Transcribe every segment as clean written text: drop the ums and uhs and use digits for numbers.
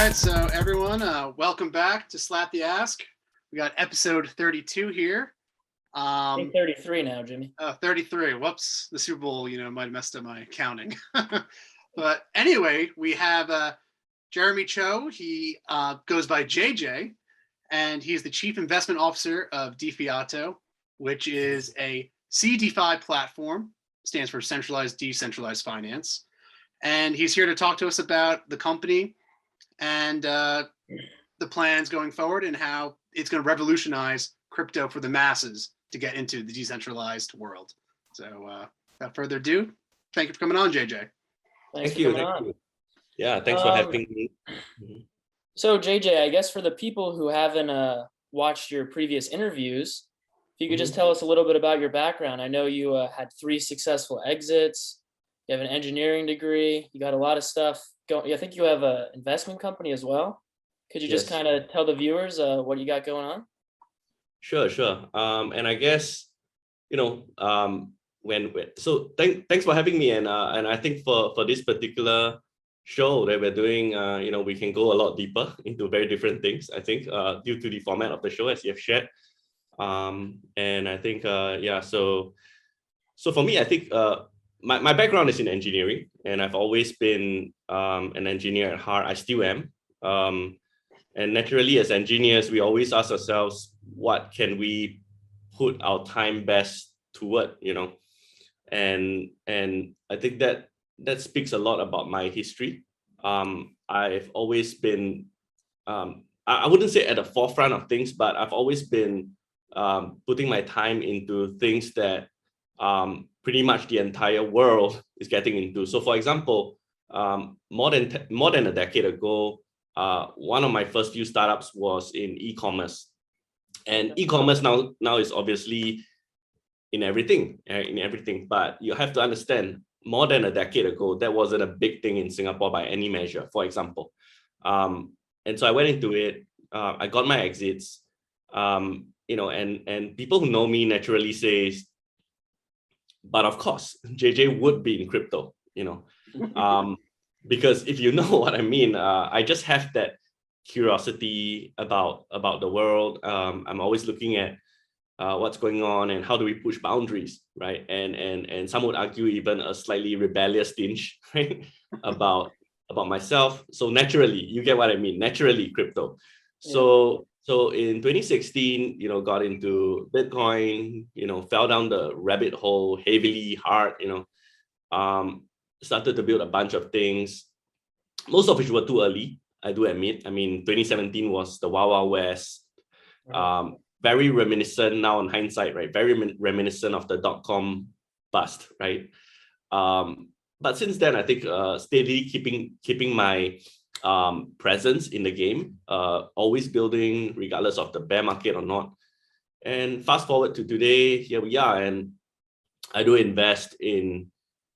right, so everyone, welcome back to Slap the Ask. We got episode 32 here. I think 33 now, Jimmy. 33. Whoops, the Super Bowl, might have messed up my counting. But anyway, we have Jeremy Cho. He goes by JJ, and he's the Chief Investment Officer of DeFiato, which is a CDeFi platform, stands for Centralized Decentralized Finance. And he's here to talk to us about the company and the plans going forward and how it's going to revolutionize crypto for the masses to get into the decentralized world. So without further ado, thank you for coming on, JJ. Thank you. Yeah, thanks for having me. So JJ, I guess for the people who haven't watched your previous interviews, if you could just tell us a little bit about your background. I know you had 3 successful exits. You have an engineering degree. You got a lot of stuff going. I think you have an investment company as well. Could you just kind of tell the viewers what you got going on? Sure. And I guess, thanks for having me. And I think for this particular show that we're doing, we can go a lot deeper into very different things, I think, due to the format of the show, as you have shared. And I think, so for me, I think my background is in engineering, and I've always been an engineer at heart. I still am. And naturally, as engineers, we always ask ourselves, what can we put our time best toward, And I think that speaks a lot about my history. I've always been, I wouldn't say at the forefront of things, but I've always been putting my time into things that pretty much the entire world is getting into. So, for example, more than a decade ago, one of my first few startups was in e-commerce, and e-commerce now is obviously in everything. But you have to understand, more than a decade ago, that wasn't a big thing in Singapore by any measure. For example, and so I went into it. I got my exits. And people who know me naturally say, but of course, JJ would be in crypto, because if you know what I mean, I just have that curiosity about the world. I'm always looking at what's going on and how do we push boundaries, right? And some would argue even a slightly rebellious tinge, right, about myself. So naturally, you get what I mean. Naturally, crypto. So in 2016, got into Bitcoin, fell down the rabbit hole heavily, hard, started to build a bunch of things, most of which were too early, I do admit. I mean, 2017 was the Wild Wild West. Very reminiscent now in hindsight, right? Very reminiscent of the .com bust, right? But since then, I think steadily keeping my presence in the game, always building regardless of the bear market or not. And fast forward to today, here we are, and I do invest in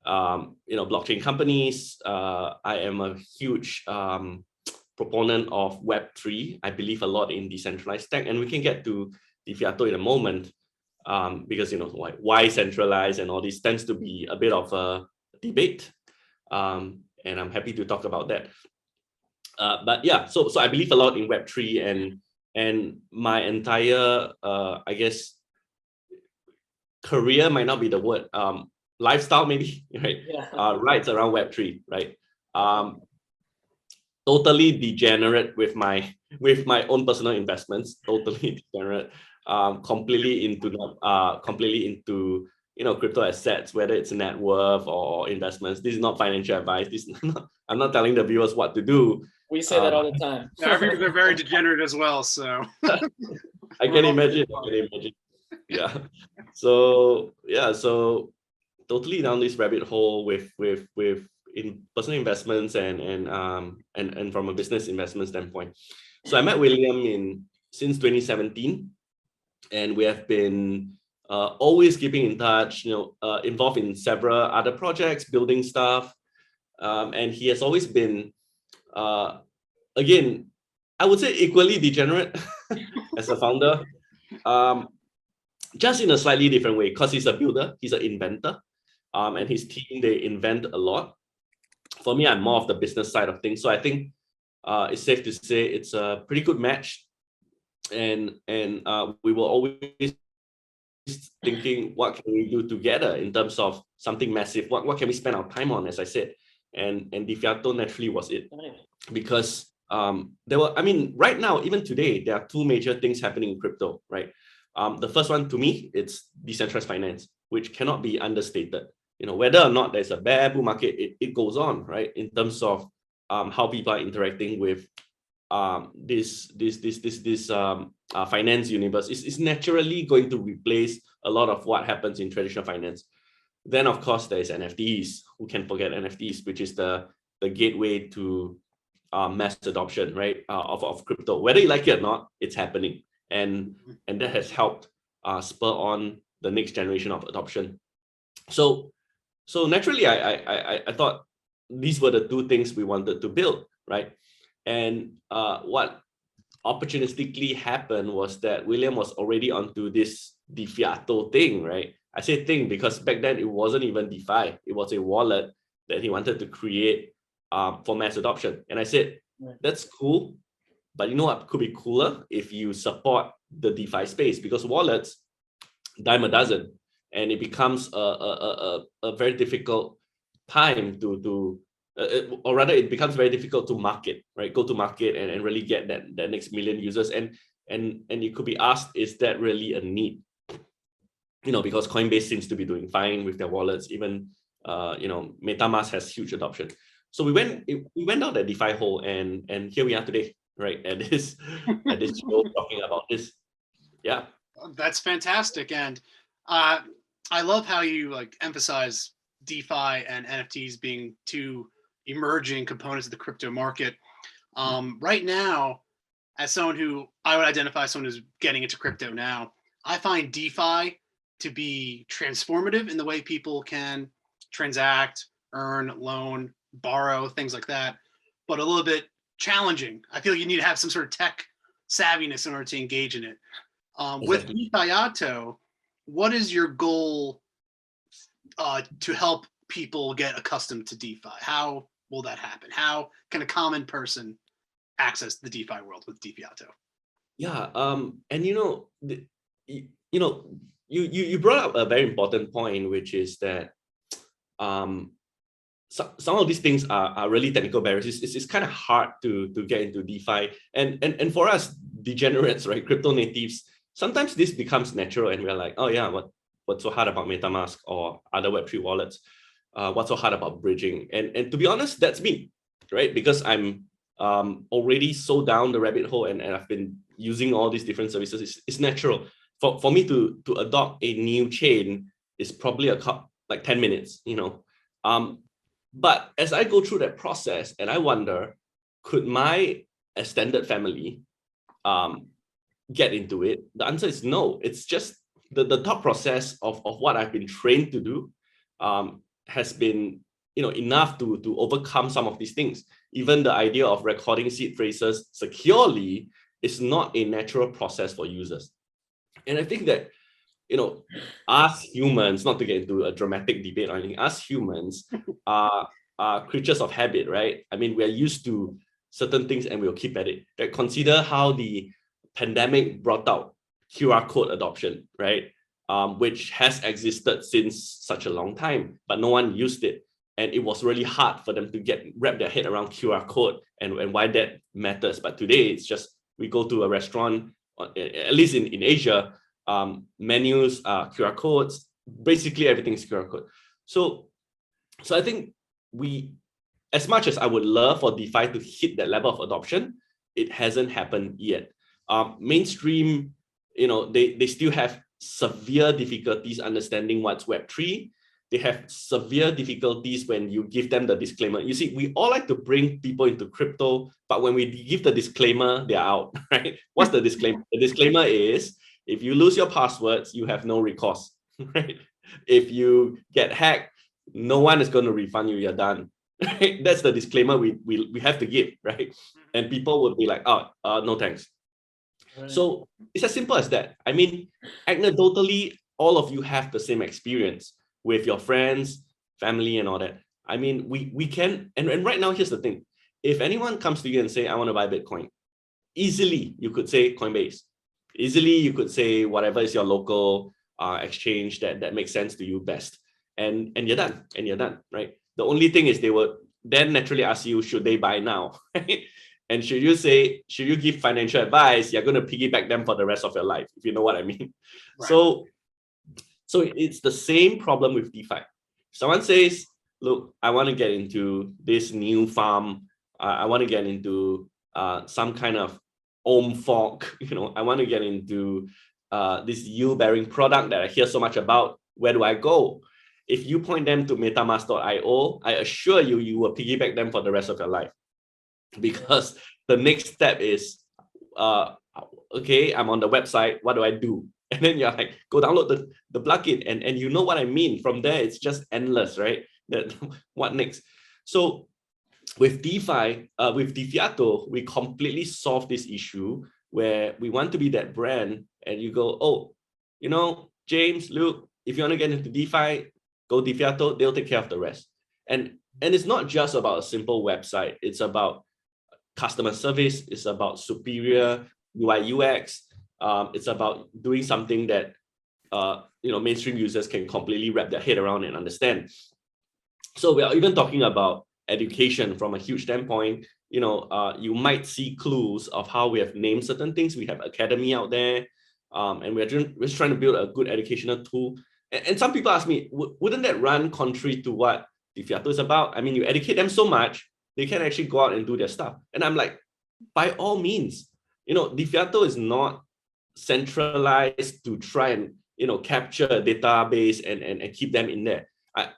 blockchain companies. I am a huge proponent of Web3. I believe a lot in decentralized tech, and we can get to DeFiato in a moment, because why centralized and all this tends to be a bit of a debate, and I'm happy to talk about that. But yeah, so I believe a lot in Web3, and my entire I guess career might not be the word, lifestyle maybe, right? Rights around Web3, right? Totally degenerate with my own personal investments. Totally degenerate. Completely into crypto assets, whether it's net worth or investments. This is not financial advice. I'm not telling the viewers what to do. We say that all the time. Our viewers are very degenerate as well, so I can imagine. Yeah. So totally down this rabbit hole with in personal investments and from a business investment standpoint. So I met William since 2017, and we have been always keeping in touch, involved in several other projects, building stuff. And he has always been, again, I would say equally degenerate as a founder, just in a slightly different way, because he's a builder, he's an inventor, and his team, they invent a lot. For me, I'm more of the business side of things. So I think it's safe to say it's a pretty good match. And we were always thinking, what can we do together in terms of something massive? What can we spend our time on, as I said? And DeFiato naturally was it. Because there were, I mean, right now, even today, there are two major things happening in crypto, right? The first one, to me, it's decentralized finance, which cannot be understated. You know, whether or not there's a bear bull market, it goes on, right? In terms of how people are interacting with this finance universe is naturally going to replace a lot of what happens in traditional finance. Then, of course, there is NFTs. Who can forget NFTs, which is the gateway to mass adoption, right? Of crypto. Whether you like it or not, it's happening, and that has helped spur on the next generation of adoption. So naturally, I thought these were the two things we wanted to build, right? And what opportunistically happened was that William was already onto this DeFiato thing, right? I say thing because back then it wasn't even DeFi. It was a wallet that he wanted to create for mass adoption. And I said, that's cool, but you know what could be cooler? If you support the DeFi space, because wallets, dime a dozen, and it becomes a very difficult time or rather it becomes very difficult to market, right? Go to market and really get that next million users. And you could be asked, is that really a need? You know, because Coinbase seems to be doing fine with their wallets. Even you know, MetaMask has huge adoption. So we went down the DeFi hole, and here we are today, right? At this show talking about this. Yeah. That's fantastic. And I love how you like emphasize DeFi and NFTs being two emerging components of the crypto market. Right now, as someone who I would identify as someone who's getting into crypto now, I find DeFi to be transformative in the way people can transact, earn, loan, borrow, things like that, but a little bit challenging. I feel like you need to have some sort of tech savviness in order to engage in it. With DeFiato, what is your goal to help people get accustomed to DeFi? How will that happen? How can a common person access the DeFi world with DeFiato? Yeah, and you brought up a very important point, which is that some of these things are really technical barriers. It's kind of hard to get into DeFi, and for us degenerates, right, crypto natives, sometimes this becomes natural, and we're like, oh yeah, what's so hard about MetaMask or other Web3 wallets? What's so hard about bridging? And to be honest, that's me, right? Because I'm already so down the rabbit hole, and I've been using all these different services. It's natural for me to adopt a new chain. Is probably like 10 minutes, you know. But as I go through that process, and I wonder, could my extended family get into it? The answer is no. It's just the thought process of what I've been trained to do has been, you know, enough to overcome some of these things. Even the idea of recording seed phrases securely is not a natural process for users. And I think that, you know, us humans, not to get into a dramatic debate or anything, us humans are creatures of habit, right? I mean, we're used to certain things and we'll keep at it. Like, consider how the pandemic brought out QR code adoption, right? Which has existed since such a long time, but no one used it. And it was really hard for them to wrap their head around QR code and why that matters. But today, it's just, we go to a restaurant, at least in Asia, menus, QR codes, basically everything's QR code. So I think as much as I would love for DeFi to hit that level of adoption, it hasn't happened yet. Mainstream, you know, they still have severe difficulties understanding what's Web3. They have severe difficulties when you give them the disclaimer. You see, we all like to bring people into crypto, but when we give the disclaimer, they're out, right? What's the disclaimer? The disclaimer is, if you lose your passwords, you have no recourse, right? If you get hacked, no one is going to refund you, you're done. Right? That's the disclaimer we have to give, right? And people would be like, no thanks. Right. So it's as simple as that. I mean, anecdotally, all of you have the same experience with your friends, family, and all that. I mean, we can, and right now, here's the thing. if anyone comes to you and say, I want to buy Bitcoin, easily you could say Coinbase. Easily you could say whatever is your local exchange that makes sense to you best. And you're done. And you're done, right? The only thing is they would then naturally ask you, should they buy now? Right? And should you give financial advice, you're going to piggyback them for the rest of your life, if you know what I mean. Right. So it's the same problem with DeFi. Someone says, look, I want to get into this new farm. I want to get into some kind of fork. I want to get into this yield-bearing product that I hear so much about. Where do I go? If you point them to metamask.io, I assure you, you will piggyback them for the rest of your life. Because the next step is, okay, I'm on the website, what do I do? And then you're like, go download the plugin, and you know what I mean. From there, it's just endless, right? What next? So with DeFi, with DeFiato, we completely solve this issue where we want to be that brand, and you go, oh, James, Luke, if you want to get into DeFi, go DeFiato, they'll take care of the rest. And it's not just about a simple website. It's about customer service. It's about superior UI UX. It's about doing something that mainstream users can completely wrap their head around and understand. So we are even talking about education from a huge standpoint. You might see clues of how we have named certain things. We have Academy out there, and we're just trying to build a good educational tool. And some people ask me, wouldn't that run contrary to what DeFiato is about? I mean, you educate them so much, they can actually go out and do their stuff. And I'm like, by all means, DeFiato is not centralized to try and capture a database and keep them in there.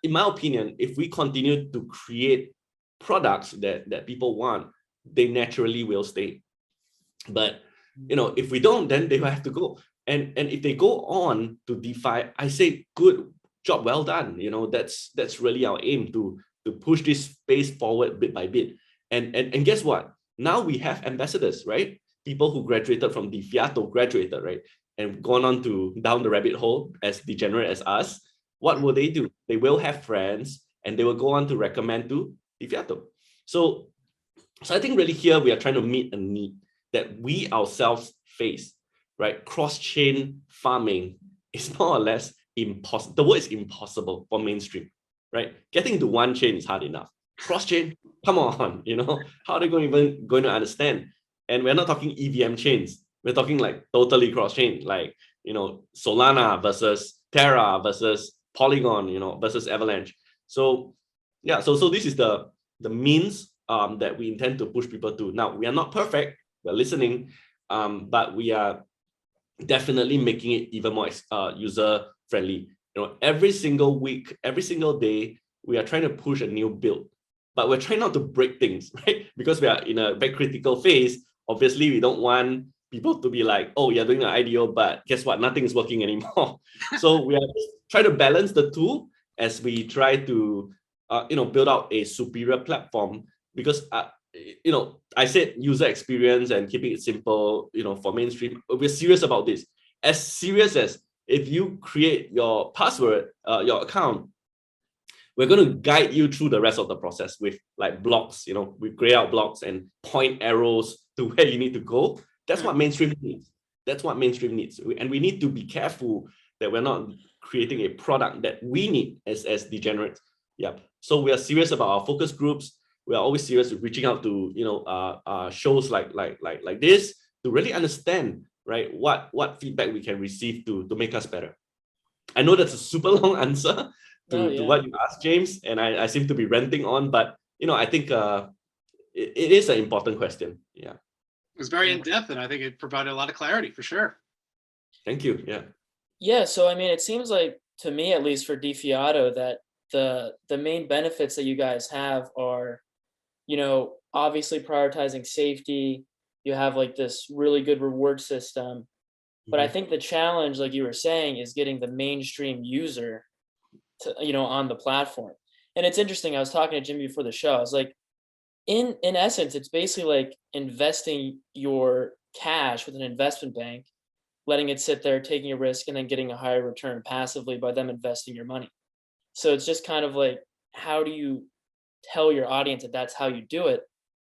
In my opinion, if we continue to create products that people want, they naturally will stay. But if we don't, then they will have to go. And if they go on to DeFi, I say good job, well done. That's really our aim to push this space forward bit by bit. And guess what? Now we have ambassadors, right? People who graduated from DeFiato graduated, right? And gone on to down the rabbit hole as degenerate as us. What will they do? They will have friends, and they will go on to recommend to DeFiato. So I think really here we are trying to meet a need that we ourselves face, right? Cross-chain farming is more or less impossible. The word is impossible for mainstream, right? Getting to one chain is hard enough. Cross-chain, come on, how are they going to understand? And we're not talking EVM chains. We're talking like totally cross-chain, like, Solana versus Terra versus Polygon, versus Avalanche. So yeah, so this is the means that we intend to push people to. Now, we are not perfect, we're listening, but we are definitely making it even more user friendly. Every single week, every single day, we are trying to push a new build, but we're trying not to break things, right? Because we are in a very critical phase. Obviously, we don't want people to be like, oh, you're doing an IDO, but guess what? Nothing is working anymore. So we are trying to balance the two as we try to, build out a superior platform. Because, I said user experience and keeping it simple, for mainstream. We're serious about this. As serious as if you create your password, your account, we're going to guide you through the rest of the process with like blocks, we gray out blocks and point arrows to where you need to go. That's what mainstream needs. That's what mainstream needs. And we need to be careful that we're not creating a product that we need as degenerates. Yeah. So we are serious about our focus groups. We are always serious with reaching out to, shows like this to really understand, right, what feedback we can receive to make us better. I know that's a super long answer to what you asked, James, and I seem to be ranting on, but I think it is an important question. Yeah. It was very in-depth, and I think it provided a lot of clarity for sure. Thank you. Yeah. Yeah. So, I mean, it seems like, to me, at least for DeFiato, that the main benefits that you guys have are, obviously prioritizing safety. You have like this really good reward system. But I think the challenge, like you were saying, is getting the mainstream user to, on the platform. And it's interesting. I was talking to Jimmy before the show. I was like, in essence, it's basically like investing your cash with an investment bank, letting it sit there, taking a risk, and then getting a higher return passively by them investing your money. So it's just kind of like, how do you tell your audience that that's how you do it?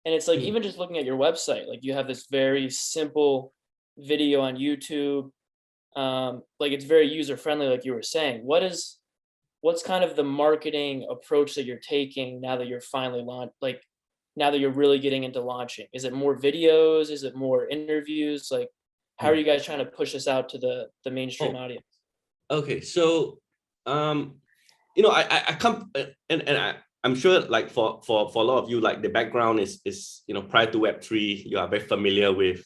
And it's like, even just looking at your website, like you have this very simple video on YouTube. Like it's very user friendly, like you were saying. What's kind of the marketing approach that you're taking now that you're finally like now that you're really getting into launching? Is it more videos? Is it more interviews? Like, how are you guys trying to push this out to the mainstream audience? Okay, so you know, I come and I'm sure like for a lot of you, like the background is you know, prior to Web3, you are very familiar with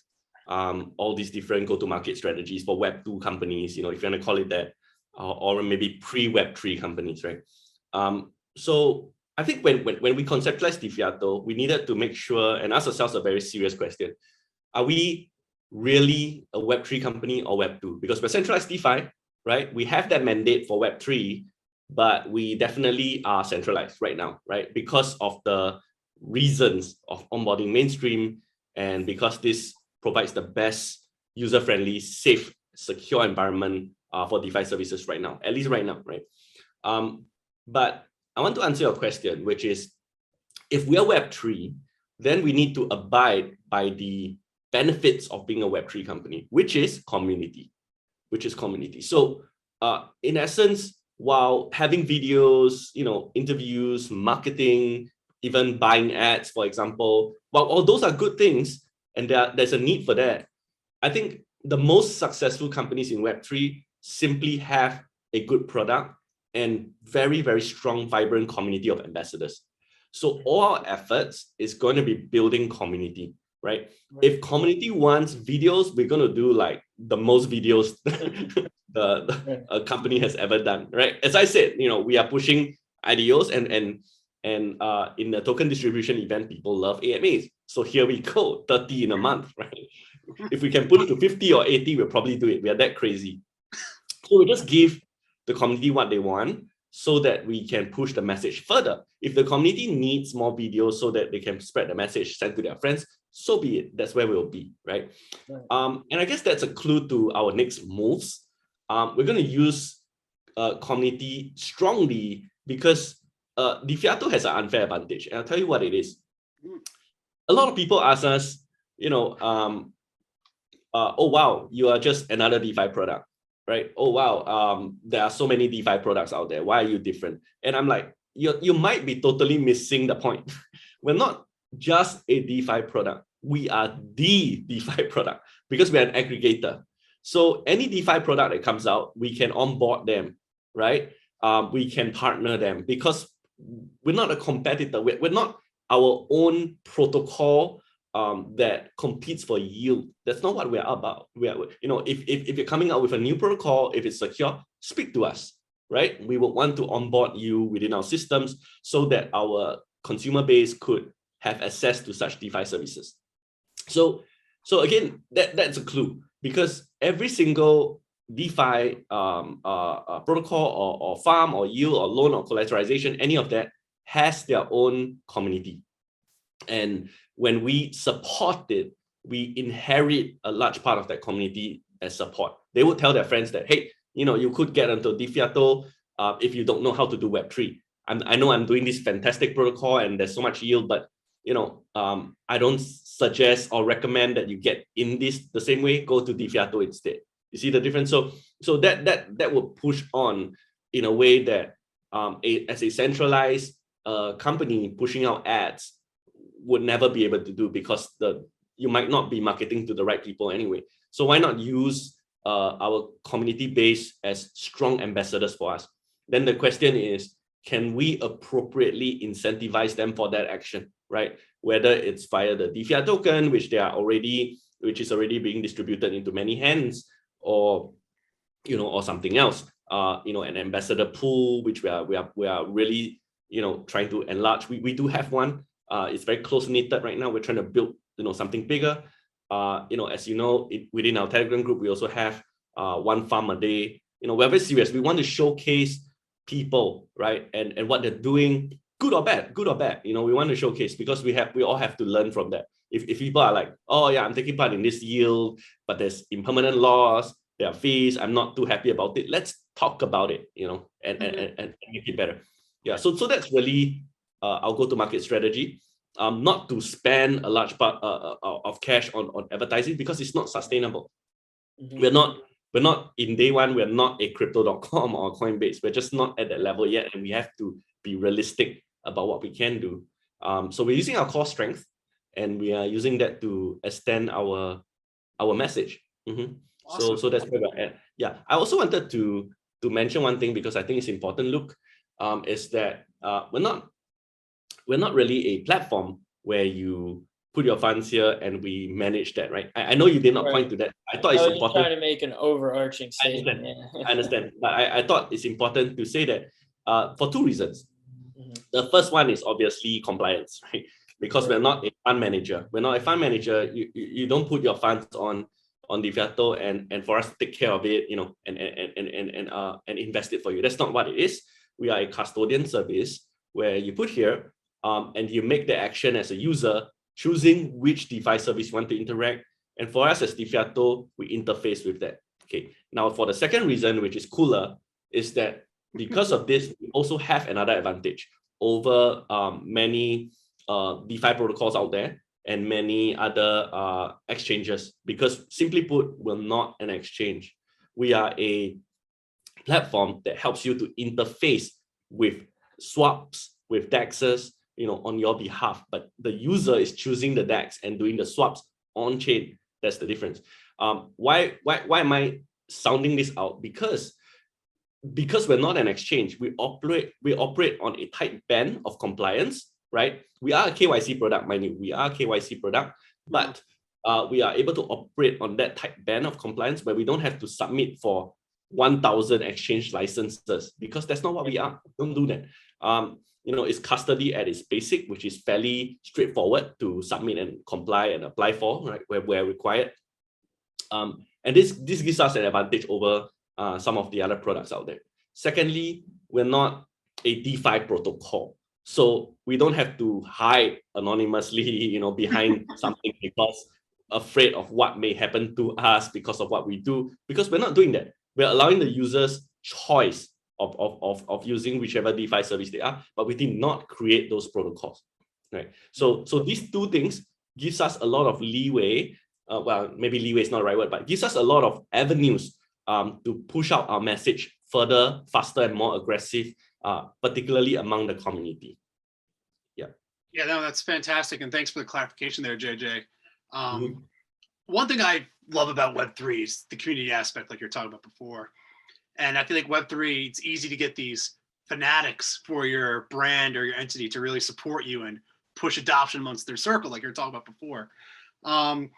all these different go-to-market strategies for Web2 companies, you know, if you want to call it that, or maybe pre-Web3 companies, right? So I think when we conceptualized DeFiato, we needed to make sure and ask ourselves a very serious question: are we really a Web3 company or Web2? Because we're centralized DeFi, right? We have that mandate for Web3, but we definitely are centralized right now, right? Because of the reasons of onboarding mainstream, and because this provides the best user-friendly, safe, secure environment for DeFi services right now, at least right now, right? But I want to answer your question, which is, if we are Web3, then we need to abide by the benefits of being a Web3 company, which is community, So in essence, while having videos, you know, interviews, marketing, even buying ads, for example, while all those are good things, and there's a need for that, I think the most successful companies in Web3 simply have a good product and very, very strong, vibrant community of ambassadors. So all our efforts is going to be building community, right? If community wants videos, we're going to do like the most videos a company has ever done, right? As I said, you know, we are pushing IDOs and in the token distribution event, people love AMAs. So here we go, 30 in a month, right? If we can put it to 50 or 80, we'll probably do it. We are that crazy. So we just give the community what they want so that we can push the message further. If the community needs more videos so that they can spread the message, send to their friends, so be it. That's where we'll be, right? And I guess that's a clue to our next moves. We're going to use community strongly because DeFiato has an unfair advantage. And I'll tell you what it is. A lot of people ask us, you know, oh, wow, you are just another DeFi product, right? Oh, wow, there are so many DeFi products out there. Why are you different? And I'm like, you might be totally missing the point. We're not just a DeFi product. We are the DeFi product because we're an aggregator. So any DeFi product that comes out, we can onboard them, right? We can partner them because we're not a competitor. We're not our own protocol that competes for yield. That's not what we're about. We are, you know, if you're coming out with a new protocol, if it's secure, speak to us, right? We would want to onboard you within our systems so that our consumer base could have access to such DeFi services. So again, that's a clue, because every single DeFi protocol or farm or yield or loan or collateralization, any of that has their own community. And when we support it, we inherit a large part of that community as support. They would tell their friends that, hey, you know, you could get into DeFiato if you don't know how to do Web3. I know I'm doing this fantastic protocol and there's so much yield, but you know, I don't suggest or recommend that you get in this the same way. Go to DeFiato instead. You see the difference? So that will push on in a way that as a centralized company pushing out ads would never be able to do, because you might not be marketing to the right people anyway. So why not use our community base as strong ambassadors for us? Then the question is, can we appropriately incentivize them for that action, right? Whether it's via the DeFi token, which is already being distributed into many hands, or you know, or something else, you know, an ambassador pool, which we are really, you know, trying to enlarge. We do have one. It's very close knitted right now. We're trying to build, you know, something bigger. You know, as you know, within our Telegram group, we also have one farm a day. You know, we're very serious. We want to showcase people, right, and what they're doing, good or bad. You know, we want to showcase, because we all have to learn from that. If people are like, oh yeah, I'm taking part in this yield, but there's impermanent loss, there are fees, I'm not too happy about it. Let's talk about it, you know, and make it better. Yeah. So that's really our go-to-market strategy. not to spend a large part of cash on advertising because it's not sustainable. We're not in day one, we're not a crypto.com or Coinbase. We're just not at that level yet. And we have to be realistic about what we can do. So we're using our core strength and we are using that to extend our message. Awesome. So that's where we're at. Yeah. I also wanted to mention one thing because I think it's important, Luke, is that we're not really a platform where you put your funds here and we manage that, right? I know you did not point to that. I thought it's important. Trying to make an overarching statement. I understand. But I thought it's important to say that for two reasons. The first one is obviously compliance, right? Because we're not a fund manager. We're not a fund manager. You don't put your funds on DeFiato and for us to take care of it, and invest it for you. That's not what it is. We are a custodian service where you put here and you make the action as a user, choosing which DeFi service you want to interact. And for us as DeFiato, we interface with that. Okay. Now, for the second reason, which is cooler, is that because of this, we also have another advantage over many DeFi protocols out there and many other exchanges, because simply put, we're not an exchange. We are a platform that helps you to interface with swaps, with DEXs, on your behalf, but the user is choosing the DEX and doing the swaps on chain. That's the difference. Why am I sounding this out? Because we're not an exchange. We operate on a tight band of compliance, right? We are a KYC product, mind you. We are a KYC product, but we are able to operate on that tight band of compliance where we don't have to submit for 1,000 exchange licenses, because that's not what we are. Don't do that. It's custody at its basic, which is fairly straightforward to submit and comply and apply for, right, where required. And this gives us an advantage over some of the other products out there. Secondly, we're not a DeFi protocol, so we don't have to hide anonymously, behind something because afraid of what may happen to us because of what we do. Because we're not doing that. We're allowing the users choice of using whichever DeFi service they are, but we did not create those protocols, right? So these two things gives us a lot of leeway. Well, maybe leeway is not the right word, but gives us a lot of avenues to push out our message further, faster, and more aggressive, particularly among the community. Yeah, no, that's fantastic, and thanks for the clarification there, JJ. One thing I love about Web3 is the community aspect, like you're talking about before. And I feel like Web3, it's easy to get these fanatics for your brand or your entity to really support you and push adoption amongst their circle, like you're talking about before. One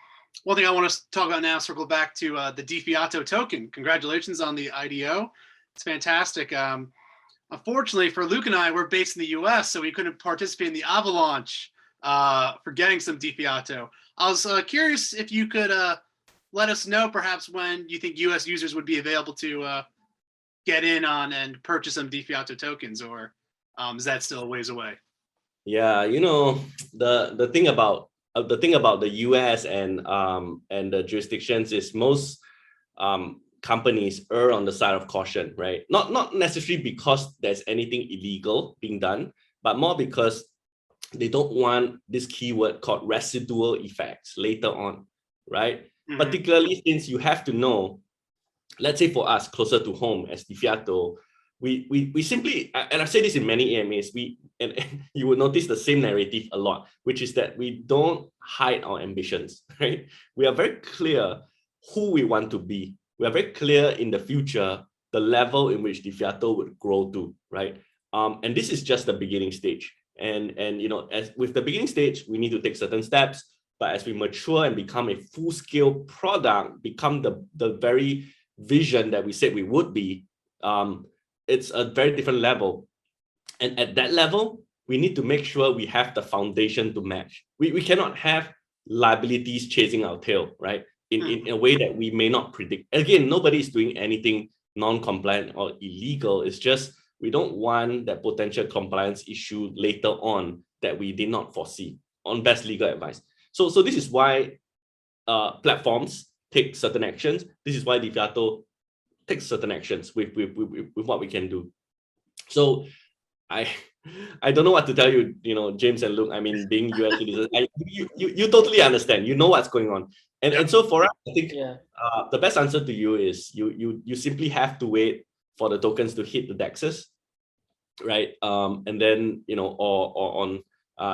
thing I want to talk about now, circle back to the DeFiato token. Congratulations on the IDO. It's fantastic. Unfortunately for Luke and I, we're based in the US, so we couldn't participate in the avalanche for getting some DeFiato. I was curious if you could let us know perhaps when you think US users would be available to get in on and purchase some DeFiato tokens, or is that still a ways away? Yeah, the thing about the US and the jurisdictions is most companies err on the side of caution, right? Not necessarily because there's anything illegal being done, but more because they don't want this keyword called residual effects later on, right? Particularly since you have to know, let's say for us closer to home as DeFiato, we simply, and I say this in many AMAs, and you will notice the same narrative a lot, which is that we don't hide our ambitions, right? We are very clear who we want to be. We are very clear in the future, the level in which DeFiato would grow to, right? And this is just the beginning stage. And as with the beginning stage, we need to take certain steps, but as we mature and become a full-scale product, become the very vision that we said we would be, it's a very different level. And at that level, we need to make sure we have the foundation to match. We cannot have liabilities chasing our tail, right? In a way that we may not predict. Again, nobody is doing anything non-compliant or illegal. It's just we don't want that potential compliance issue later on that we did not foresee on best legal advice. So this is why platforms take certain actions. This is why DeFiato takes certain actions with what we can do. So I I don't know what to tell you, James and Luke. I mean, being US citizens, you totally understand. You know what's going on, and so for us, I think Yeah. the best answer to you is you simply have to wait for the tokens to hit the DEXs, right? And then or on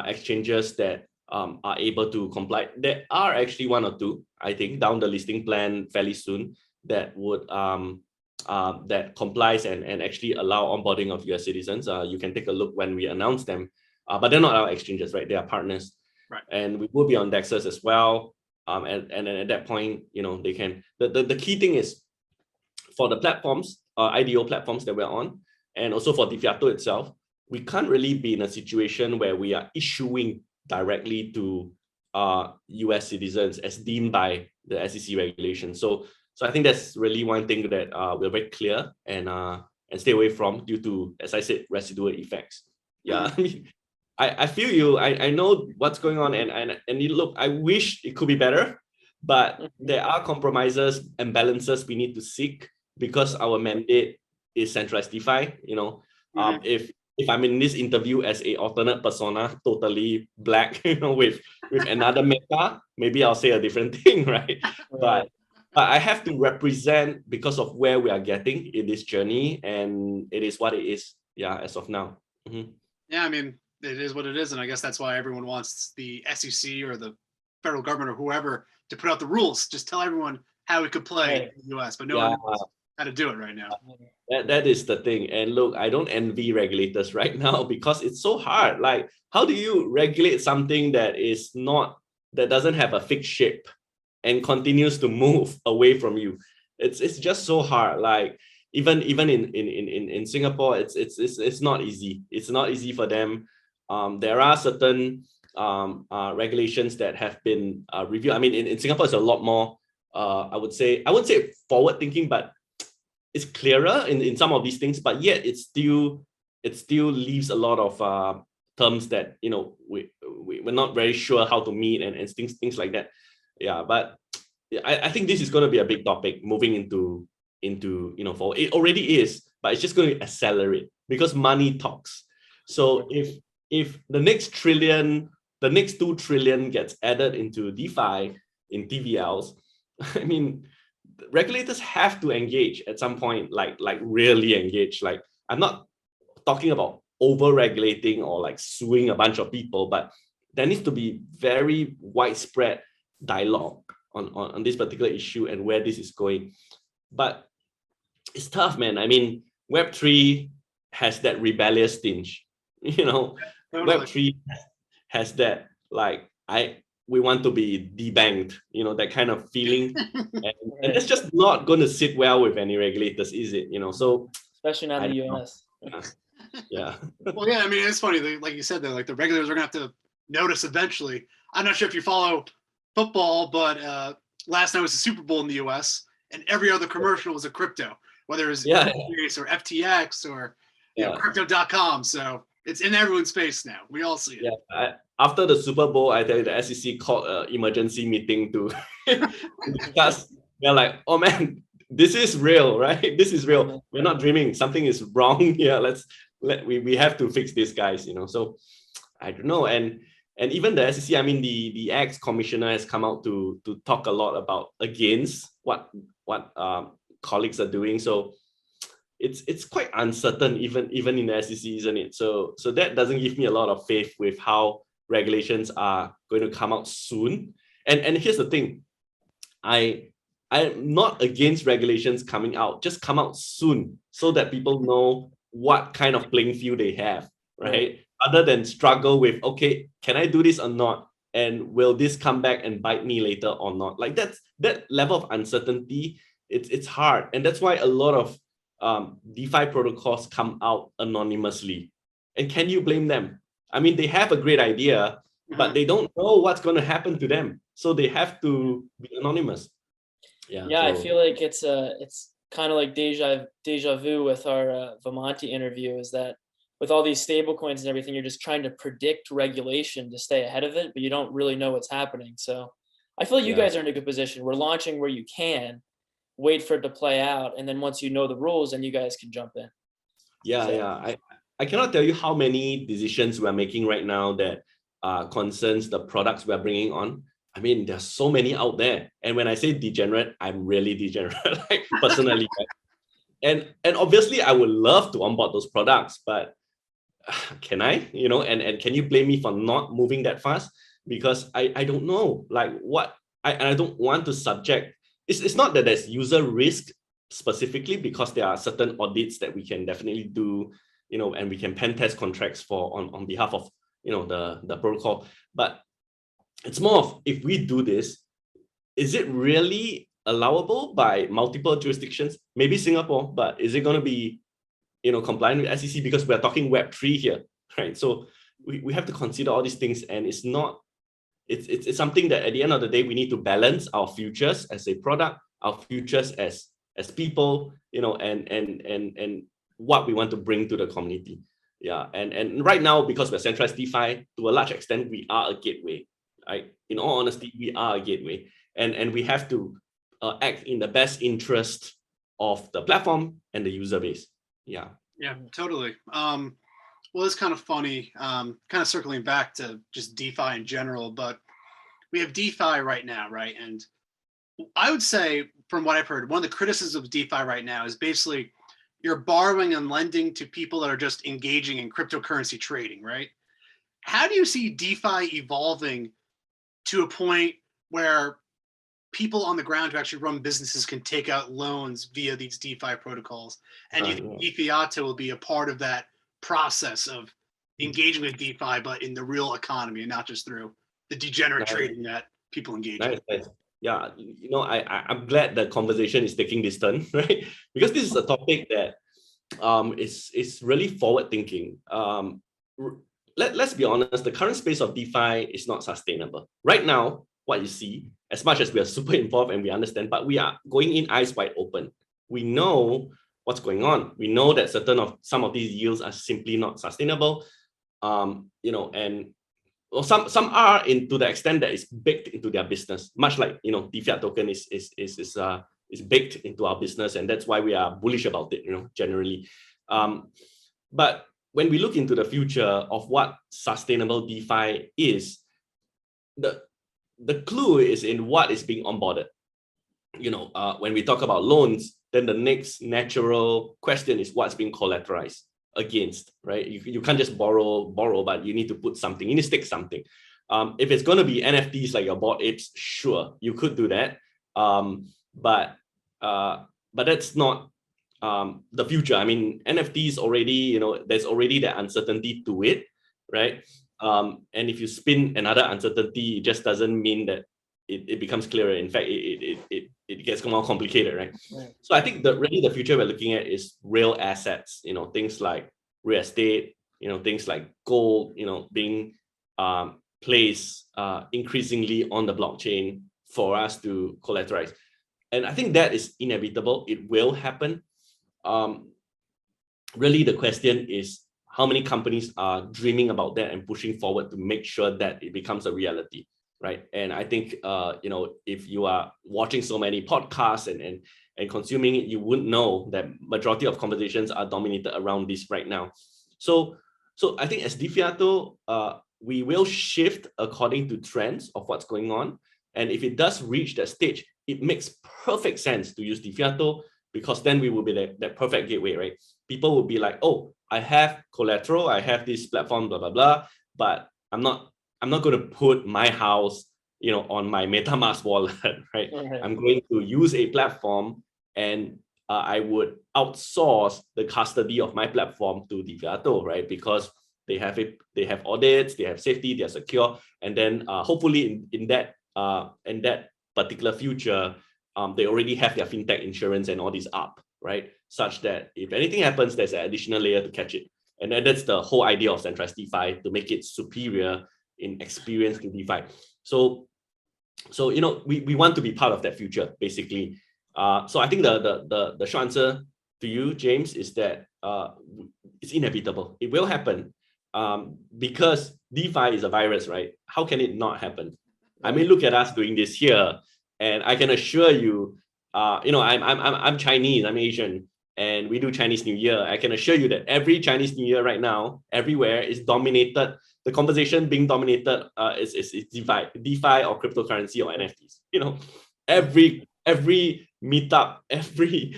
exchanges that are able to comply. There are actually one or two, I think, down the listing plan fairly soon that would that complies and actually allow onboarding of US citizens. You can take a look when we announce them, but they're not our exchanges, right? They are partners, Right. and we will be on DEXs as well. And at that point, they can. The key thing is for the platforms, IDO platforms that we're on, and also for DeFiato itself, we can't really be in a situation where we are issuing directly to US citizens as deemed by the SEC regulation. So I think that's really one thing that we're very clear and stay away from due to, as I said, residual effects. Yeah, I mean, I feel you. I know what's going on, and look, I wish it could be better, but there are compromises and balances we need to seek because our mandate is centralized DeFi. If I'm in this interview as a alternate persona, totally black, with another meta, maybe I'll say a different thing, right? But I have to represent because of where we are getting in this journey, and it is what it is. Yeah, as of now. Mm-hmm. Yeah, I mean, it is what it is, and I guess that's why everyone wants the SEC or the federal government or whoever to put out the rules. Just tell everyone how it could play in the US, but no one knows how to do it right now. That is the thing. And look, I don't envy regulators right now because it's so hard. Like, how do you regulate something that doesn't have a fixed shape and continues to move away from you? It's just so hard. Like, even in Singapore, it's not easy. It's not easy for them. There are certain regulations that have been reviewed. I mean, in Singapore, it's a lot more. I wouldn't say forward thinking, but it's clearer in some of these things. But yet, it still leaves a lot of terms that we're not very sure how to meet and things like that. Yeah, but I think this is going to be a big topic moving into for it already is, but it's just going to accelerate because money talks. So if the next trillion, the next 2 trillion gets added into DeFi in TVLs, I mean, regulators have to engage at some point, like really engage. Like, I'm not talking about over regulating or like suing a bunch of people, but there needs to be very widespread dialogue on this particular issue and where this is going. But it's tough, man. I mean, Web3 has that rebellious tinge, Totally. Web3 has that, like, we want to be debanked, that kind of feeling. And that's just not going to sit well with any regulators, is it? So especially not in the US. Yeah. Well, yeah, I mean, it's funny. Like you said, though, like the regulators are going to have to notice eventually. I'm not sure if you follow football, but last night was the Super Bowl in the US, and every other commercial was a crypto, whether it was or FTX or crypto.com. So it's in everyone's face now. We all see it. Yeah. After the Super Bowl, I tell you, the SEC called an emergency meeting to discuss. They're like, oh man, this is real, right? This is real. We're not dreaming. Something is wrong here. We have to fix this, guys. So I don't know. And even the SEC, I mean, the ex-commissioner has come out to talk a lot about against what colleagues are doing. So it's quite uncertain even in the SEC, isn't it? So that doesn't give me a lot of faith with how regulations are going to come out soon. And here's the thing, I'm not against regulations coming out, just come out soon so that people know what kind of playing field they have, right? Other than struggle with, okay, can I do this or not? And will this come back and bite me later or not? Like that level of uncertainty, it's hard. And that's why a lot of DeFi protocols come out anonymously. And can you blame them? I mean, they have a great idea, but they don't know what's going to happen to them. So they have to be anonymous. Yeah, I feel like it's kind of like deja vu with our Vimonte interview, is that with all these stable coins and everything, you're just trying to predict regulation to stay ahead of it, but you don't really know what's happening. So I feel like you guys are in a good position. We're launching where you can wait for it to play out, and then once you know the rules, then you guys can jump in. Yeah. I cannot tell you how many decisions we're making right now that concerns the products we're bringing on. I mean, there's so many out there. And when I say degenerate, I'm really degenerate, like personally. Right? And obviously, I would love to onboard those products, but can I? And can you blame me for not moving that fast? Because I don't know, like what I don't want to subject. It's not that there's user risk specifically, because there are certain audits that we can definitely do, and we can pen test contracts for on behalf of the protocol. But it's more of, if we do this, is it really allowable by multiple jurisdictions? Maybe Singapore, but is it going to be compliant with SEC? Because we're talking Web3 here, right? So we have to consider all these things, and it's something that at the end of the day, we need to balance our futures as a product, our futures as people, and what we want to bring to the community. Yeah, and right now, because we're centralized DeFi, to a large extent, we are a gateway. Right? In all honesty, we are a gateway, and we have to act in the best interest of the platform and the user base. Yeah, totally. Well, it's kind of funny, kind of circling back to just DeFi in general, but we have DeFi right now, right? And I would say, from what I've heard, one of the criticisms of DeFi right now is basically you're borrowing and lending to people that are just engaging in cryptocurrency trading, right? How do you see DeFi evolving to a point where people on the ground who actually run businesses can take out loans via these DeFi protocols? And you think DeFiato will be a part of that process of engaging with DeFi, but in the real economy and not just through the degenerate trading that people engage in? Nice. Yeah, I'm glad the conversation is taking this turn, right? Because this is a topic that is really forward thinking. Let's be honest, the current space of DeFi is not sustainable. Right now, what you see, as much as we are super involved and we understand, but we are going in eyes wide open. We know what's going on. We know that some of these yields are simply not sustainable. Some are, to the extent that it's baked into their business, much like DeFiat token is baked into our business, and that's why we are bullish about it, generally. But when we look into the future of what sustainable DeFi is, the clue is in what is being onboarded. When we talk about loans, then the next natural question is what's being collateralized against, right? You can't just borrow, but you need to put something, you need to stake something. If it's going to be NFTs like your Bored Apes, sure, you could do that. But that's not the future. I mean, NFTs already, there's already that uncertainty to it, right? And if you spin another uncertainty, it just doesn't mean that it becomes clearer. In fact, it gets more complicated, right? So I think really the future we're looking at is real assets, things like real estate, things like gold, being placed increasingly on the blockchain for us to collateralize. And I think that is inevitable. It will happen. Really, the question is how many companies are dreaming about that and pushing forward to make sure that it becomes a reality, right? And I think, if you are watching so many podcasts and consuming it, you wouldn't know that majority of conversations are dominated around this right now. So I think as DeFiato, we will shift according to trends of what's going on. And if it does reach that stage, it makes perfect sense to use DeFiato, because then we will be that perfect gateway, right? People will be like, oh, I have collateral, I have this platform, blah, blah, blah, but I'm not going to put my house, on my MetaMask wallet, right? I'm going to use a platform, and I would outsource the custody of my platform to DeFiato, right? Because they have audits, they have safety, they are secure, and then hopefully in that particular future, they already have their fintech insurance and all these up, right? Such that if anything happens, there's an additional layer to catch it. And that's the whole idea of centralized DeFi, to make it superior in experience to DeFi. So we want to be part of that future, basically. So I think the short answer to you, James, is that it's inevitable. It will happen because DeFi is a virus, right? How can it not happen? I mean, look at us doing this here, and I can assure you, I'm Chinese, I'm Asian. and we do Chinese New Year, I can assure you that every Chinese New Year right now, everywhere is dominated. The conversation being dominated is DeFi or cryptocurrency or NFTs. You know, every meetup, every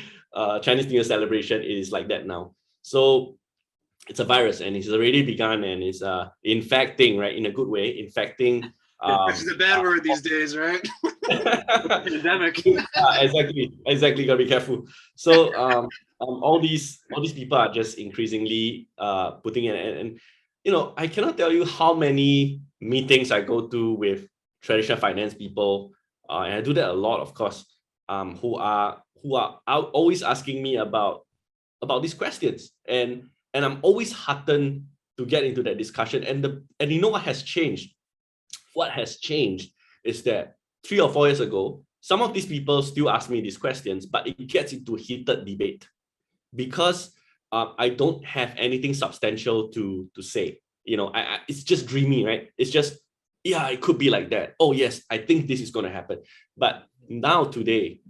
Chinese New Year celebration is like that now. So it's a virus, and it's already begun, and it's infecting, right, in a good way, infecting. Which is a bad word these days, right? Pandemic. Exactly. Gotta be careful. So all these people are just increasingly putting in, and you know, I cannot tell you how many meetings I go to with traditional finance people, and I do that a lot, of course, who are out always asking me about these questions, and I'm always heartened to get into that discussion. And you know what has changed? What has changed is that 3 or 4 years ago, some of these people still ask me these questions, but it gets into heated debate because I don't have anything substantial to say. You know, it's just dreamy, right? It's just, yeah, it could be like that. Oh yes, I think this is going to happen. But now today,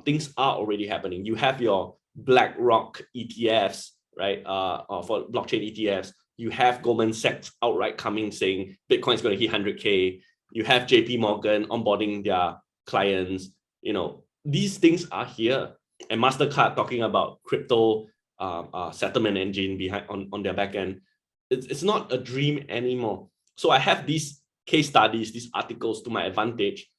things are already happening. You have your BlackRock ETFs, right? For blockchain ETFs. You have Goldman Sachs outright coming saying Bitcoin is going to hit 100K. You have JP Morgan onboarding their clients. You know, these things are here. And MasterCard talking about crypto settlement engine behind on their back end. It's not a dream anymore. So I have these case studies, these articles to my advantage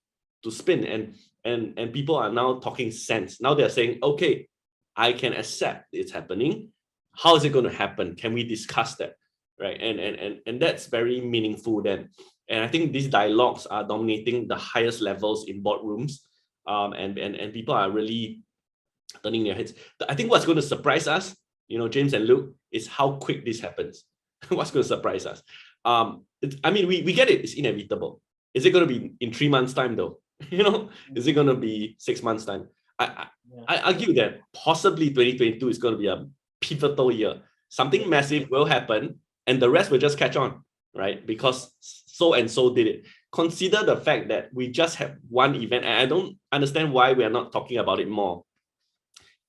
to spin. And people are now talking sense. Now they're saying, okay, I can accept it's happening. How is it going to happen? Can we discuss that? Right. And that's very meaningful then. And I think these dialogues are dominating the highest levels in boardrooms. And people are really turning their heads. I think what's going to surprise us, you know, James and Luke, is how quick this happens. What's going to surprise us? I mean, we get it. It's inevitable. Is it going to be in 3 months' time, though? You know, is it going to be 6 months' time? I argue that possibly 2022 is going to be a pivotal year. Something massive will happen, and the rest will just catch on, right? Because so and so did it. Consider the fact that we just have one event, and I don't understand why we are not talking about it more.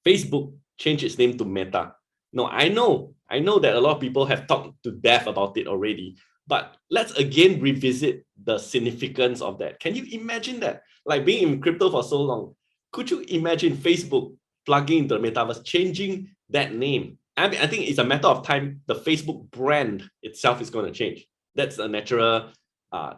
Facebook changed its name to Meta. No, I know that a lot of people have talked to death about it already, but let's again revisit the significance of that. Can you imagine that? Like being in crypto for so long, could you imagine Facebook plugging into the metaverse, changing that name? I mean, I think it's a matter of time. The Facebook brand itself is going to change. That's a natural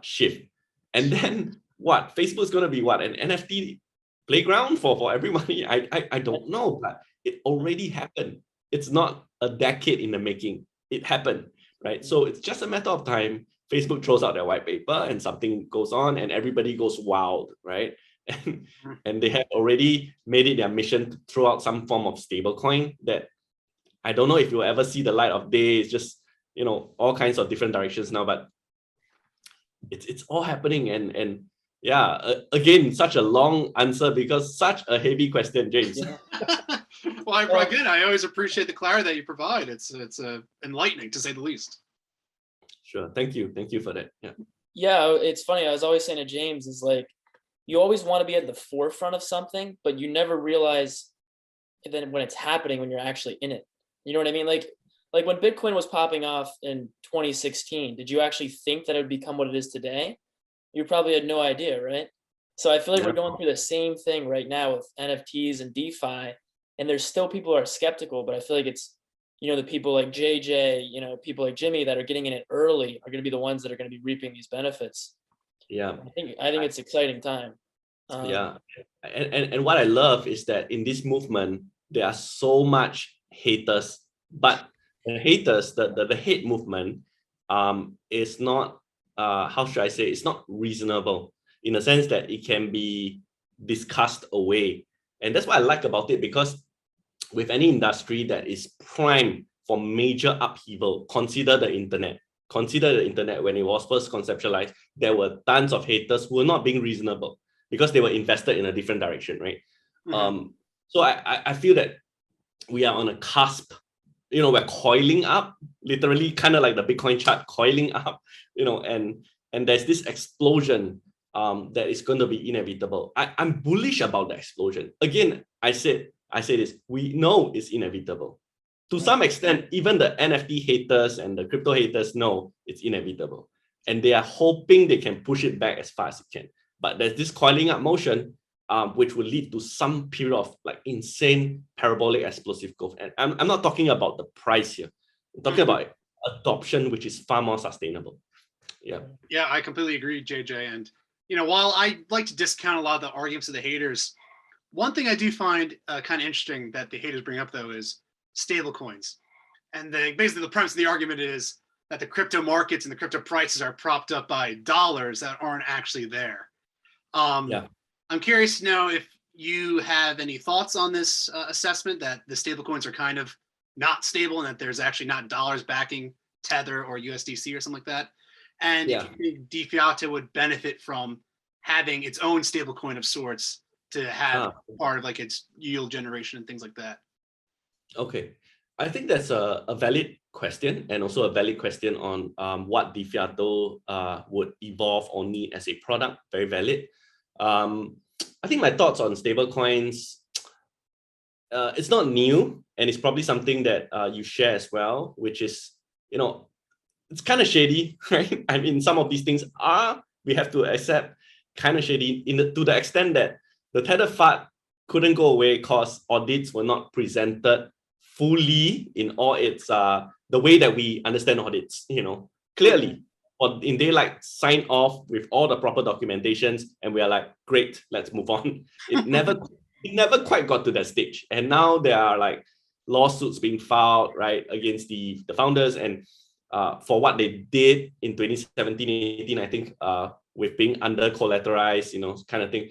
shift. And then what? Facebook's going to be what? An NFT playground for everybody? I don't know, but it already happened. It's not a decade in the making. It happened, right? So it's just a matter of time. Facebook throws out their white paper and something goes on and everybody goes wild, right? And they have already made it their mission to throw out some form of stablecoin that I don't know if you'll ever see the light of day. It's just, you know, all kinds of different directions now, but it's all happening. And yeah, again, such a long answer because such a heavy question, James. Yeah. Well, again, I always appreciate the clarity that you provide. It's enlightening, to say the least. Sure. Thank you for that. Yeah, it's funny. I was always saying to James, is like, you always want to be at the forefront of something, but you never realize then when it's happening, when you're actually in it. You know what I mean? Like when Bitcoin was popping off in 2016, did you actually think that it would become what it is today? You probably had no idea, right? So I feel like we're going through the same thing right now with NFTs and DeFi, and there's still people who are skeptical, but I feel like it's, you know, the people like JJ, you know, people like Jimmy that are getting in it early are going to be the ones that are going to be reaping these benefits. Yeah. I think it's exciting time. Yeah. And what I love is that in this movement, there are so much haters, but the haters, the hate movement is not, how should I say, it's not reasonable in the sense that it can be discussed away. And that's what I like about it, because with any industry that is primed for major upheaval, consider the internet. Consider the internet when it was first conceptualized, there were tons of haters who were not being reasonable because they were invested in a different direction, right? Mm-hmm. So I feel that we are on a cusp. You know, we're coiling up, literally kind of like the Bitcoin chart coiling up, you know, and there's this explosion that is going to be inevitable. I'm bullish about the explosion. Again, I said I say this, we know it's inevitable. To some extent, even the NFT haters and the crypto haters know it's inevitable. And they are hoping they can push it back as far as it can. But there's this coiling up motion, which will lead to some period of like insane parabolic explosive growth. And I'm not talking about the price here. I'm talking about adoption, which is far more sustainable. Yeah. Yeah, I completely agree, JJ. And, while I like to discount a lot of the arguments of the haters, one thing I do find kind of interesting that the haters bring up, though, is stablecoins. And basically the premise of the argument is that the crypto markets and the crypto prices are propped up by dollars that aren't actually there. I'm curious to know if you have any thoughts on this assessment that the stablecoins are kind of not stable and that there's actually not dollars backing Tether or USDC or something like that. And if you think DeFiato would benefit from having its own stablecoin of sorts to have part of like its yield generation and things like that. Okay. I think that's a valid question, and also a valid question on what DeFiato would evolve or need as a product. Very valid. I think my thoughts on stablecoins, it's not new, and it's probably something that you share as well, which is, it's kind of shady, right? I mean, some of these things we have to accept, kind of shady to the extent that the Tether FUD couldn't go away because audits were not presented fully in all its the way that we understand audits, clearly. Or in they like sign off with all the proper documentations, and we are like, great, let's move on. It never quite got to that stage. And now there are like lawsuits being filed, right, against the founders and for what they did in 2017, 18, I think, with being under collateralized, kind of thing.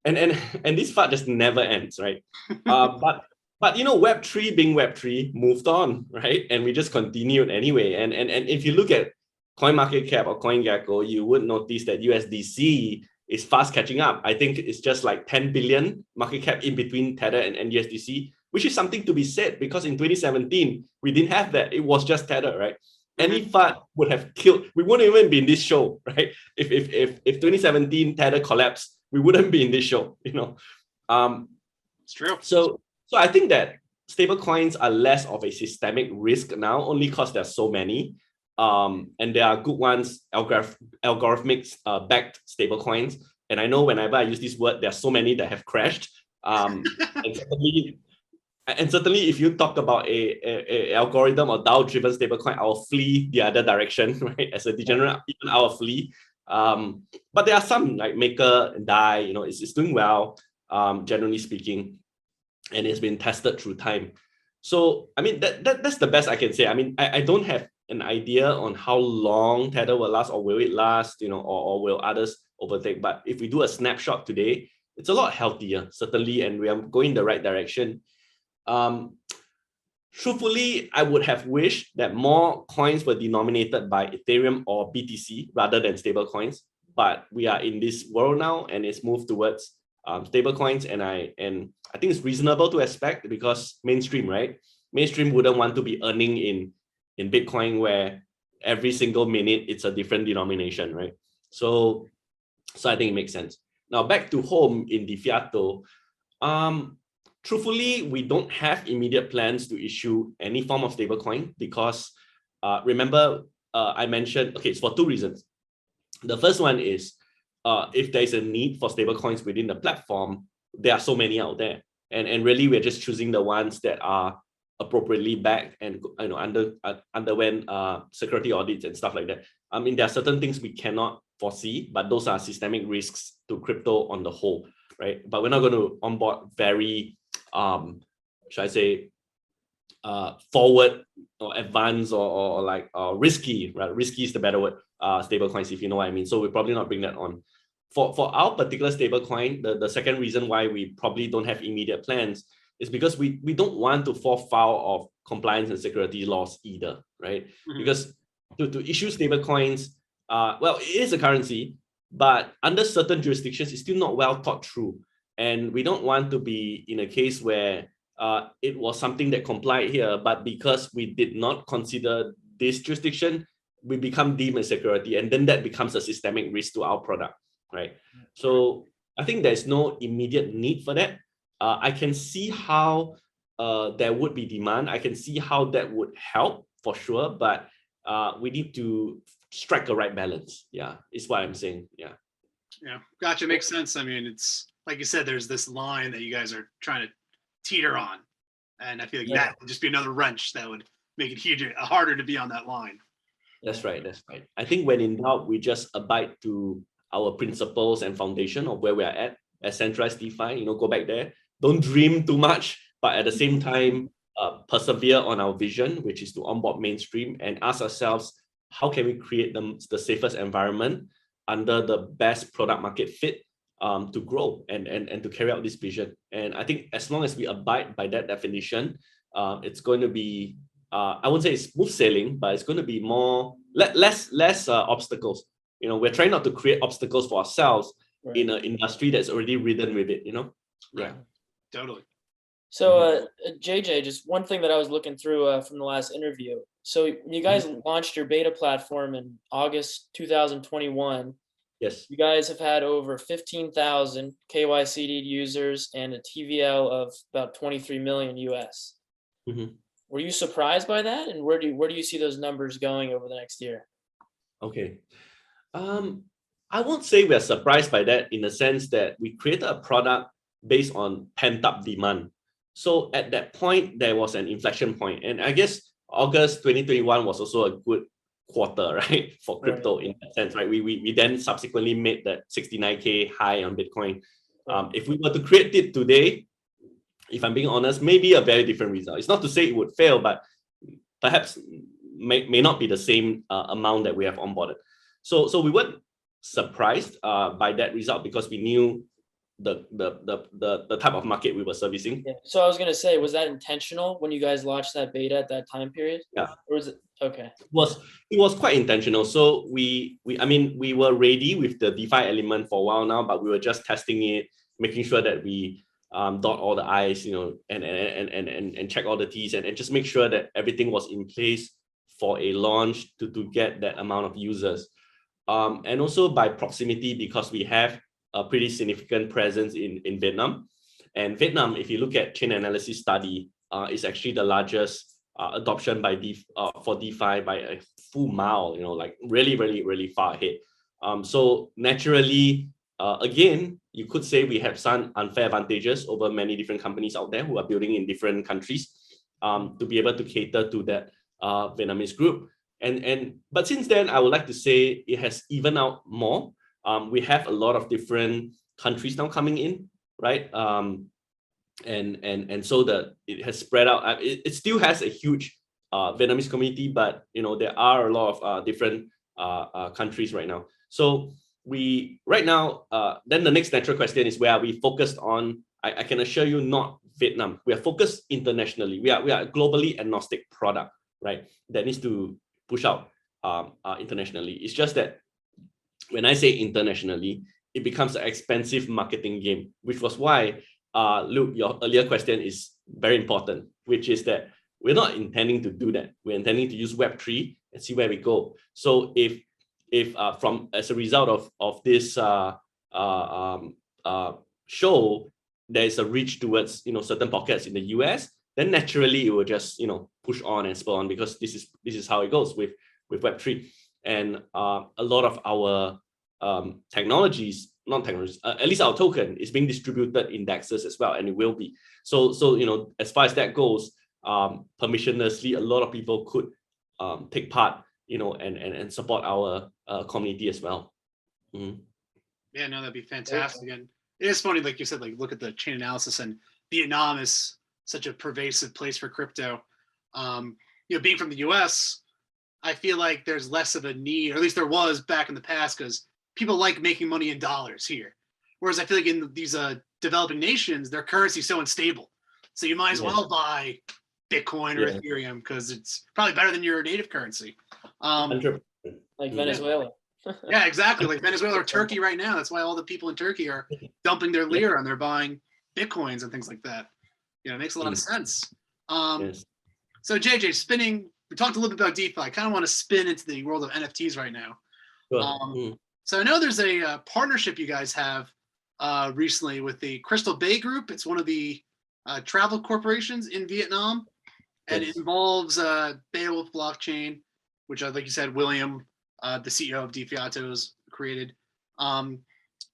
And this fight just never ends, right? But Web3 being Web3 moved on, right? And we just continued anyway. And if you look at CoinMarketCap or CoinGecko, you would notice that USDC is fast catching up. I think it's just like 10 billion market cap in between Tether and USDC, which is something to be said because in 2017, we didn't have that. It was just Tether, right? Any FUD would have killed. We wouldn't even be in this show, right? If 2017 Tether collapsed, we wouldn't be in this show, It's true. So I think that stablecoins are less of a systemic risk now, only because there's so many. And there are good ones, algorithmic backed stablecoins. And I know whenever I use this word, there are so many that have crashed. And certainly, if you talk about a algorithm or DAO-driven stablecoin, I will flee the other direction, right? As a degenerate, even I will flee. But there are some like Maker and DAI, it's doing well, generally speaking, and it's been tested through time. So, I mean, that's the best I can say. I mean, I don't have an idea on how long Tether will last, or will it last, or will others overtake. But if we do a snapshot today, it's a lot healthier, certainly, and we are going the right direction. Truthfully, I would have wished that more coins were denominated by Ethereum or BTC rather than stable coins. But we are in this world now, and it's moved towards stable coins, and I think it's reasonable to expect because mainstream, right? Mainstream wouldn't want to be earning in Bitcoin where every single minute it's a different denomination, right? So I think it makes sense. Now back to home in DeFiato. Truthfully, we don't have immediate plans to issue any form of stablecoin because remember I mentioned, okay, it's for two reasons. The first one is if there's a need for stablecoins within the platform, there are so many out there. And really we're just choosing the ones that are appropriately backed and underwent security audits and stuff like that. I mean, there are certain things we cannot foresee, but those are systemic risks to crypto on the whole, right? But we're not going to onboard very should I say forward or advanced or like risky, right? Risky is the better word, stablecoins, if you know what I mean. So we'll probably not bring that on. For our particular stablecoin, the second reason why we probably don't have immediate plans is because we don't want to fall foul of compliance and security laws either, right? Because to issue stablecoins, well, it is a currency, but under certain jurisdictions, it's still not well thought through. And we don't want to be in a case where it was something that complied here, but because we did not consider this jurisdiction, we become deemed as security, and then that becomes a systemic risk to our product, right? So I think there's no immediate need for that. I can see how there would be demand. I can see how that would help for sure, but we need to strike the right balance. Yeah, is what I'm saying. Yeah. Yeah, gotcha. Makes sense. I mean, it's like you said, there's this line that you guys are trying to teeter on, and I feel like that would just be another wrench that would make it harder to be on that line. That's right. That's right. I think when in doubt, we just abide to our principles and foundation of where we are at as centralized DeFi. Go back there. Don't dream too much, but at the same time, persevere on our vision, which is to onboard mainstream, and ask ourselves, how can we create the safest environment under the best product market fit to grow and to carry out this vision. And I think as long as we abide by that definition, it's going to be, I wouldn't say it's smooth sailing, but it's going to be less obstacles. We're trying not to create obstacles for ourselves in an industry that's already ridden with it. Yeah, totally. So JJ, just one thing that I was looking through from the last interview. So you guys launched your beta platform in August 2021. Yes. You guys have had over 15,000 KYC'd users and a TVL of about 23 million US. Were you surprised by that? And where do you see those numbers going over the next year? Okay. I won't say we're surprised by that in the sense that we created a product based on pent-up demand. So at that point, there was an inflection point. And I guess August 2021 was also a good quarter, right, for crypto in that sense, right? We then subsequently made that 69K high on Bitcoin. If we were to create it today, if I'm being honest, maybe a very different result. It's not to say it would fail, but perhaps may not be the same amount that we have onboarded. So we weren't surprised by that result because we knew the type of market we were servicing. Yeah. So I was gonna say, was that intentional when you guys launched that beta at that time period? Yeah. Or was it okay? It was quite intentional. So we were ready with the DeFi element for a while now, but we were just testing it, making sure that we dot all the I's, and check all the T's and just make sure that everything was in place for a launch to get that amount of users. And also by proximity, because we have a pretty significant presence in Vietnam. And Vietnam, if you look at chain analysis study, is actually the largest adoption for DeFi by a full mile, like really, really, really far ahead. So naturally, again, you could say we have some unfair advantages over many different companies out there who are building in different countries to be able to cater to that Vietnamese group. But since then, I would like to say it has evened out more. We have a lot of different countries now coming in, right? And so that it has spread out. It still has a huge Vietnamese community, but there are a lot of different countries right now. So right now, then the next natural question is, where are we focused on? I can assure you, not Vietnam. We are focused internationally. We are a globally agnostic product, right? That needs to push out internationally. It's just that when I say internationally, it becomes an expensive marketing game, which was why, Luke, your earlier question is very important, which is that we're not intending to do that. We're intending to use Web3 and see where we go. So if as a result of this show, there is a reach towards certain pockets in the US, then naturally it will just push on and spur on, because this is how it goes with Web3. And a lot of our at least our token is being distributed in DEXs as well, and it will be. So as far as that goes, permissionlessly, a lot of people could take part, and support our community as well. Yeah, no, that'd be fantastic. And it is funny, like you said, like look at the chain analysis, and Vietnam is such a pervasive place for crypto. Being from the US, I feel like there's less of a need, or at least there was back in the past, because people like making money in dollars here. Whereas I feel like in these developing nations, their currency is so unstable. So you might as well buy Bitcoin or Ethereum, because it's probably better than your native currency. Like Venezuela. Yeah, exactly. Like Venezuela or Turkey right now. That's why all the people in Turkey are dumping their lira and they're buying Bitcoins and things like that. It makes a lot of sense. So JJ, we talked a little bit about DeFi. I kind of want to spin into the world of NFTs right now. So I know there's a partnership you guys have recently with the Crystal Bay group. It's one of the travel corporations in Vietnam, and Yes. it involves Beowulf blockchain, which, like you said, William, the CEO of DeFiatos, created.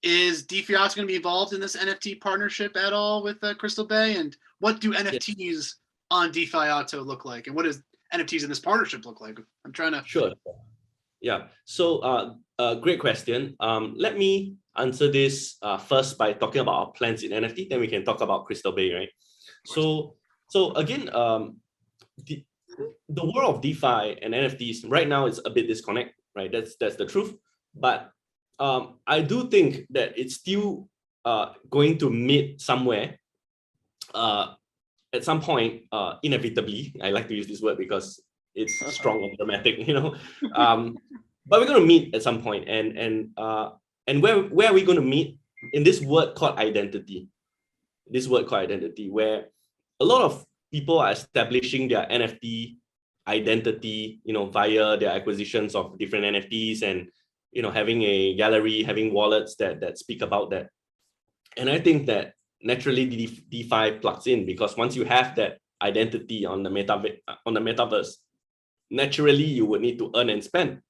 Is DeFiato going to be involved in this NFT partnership at all with Crystal Bay? And what do NFTs on DeFiato look like? And what does NFTs in this partnership look like? I'm trying to... Sure. Yeah. So great question. Let me answer this first by talking about our plans in NFT, then we can talk about Crystal Bay, right? So again, the world of DeFi and NFTs right now is a bit disconnect, right? That's the truth. But I do think that it's still going to meet somewhere at some point, inevitably. I like to use this word because it's strong and dramatic, you know. But we're going to meet at some point, and where are we going to meet? In this word called identity. This word called identity, where a lot of people are establishing their NFT identity, you know, via their acquisitions of different NFTs and, you know, having a gallery, having wallets that speak about that. And I think that naturally DeFi plugs in, because once you have that identity on the metaverse, naturally you would need to earn and spend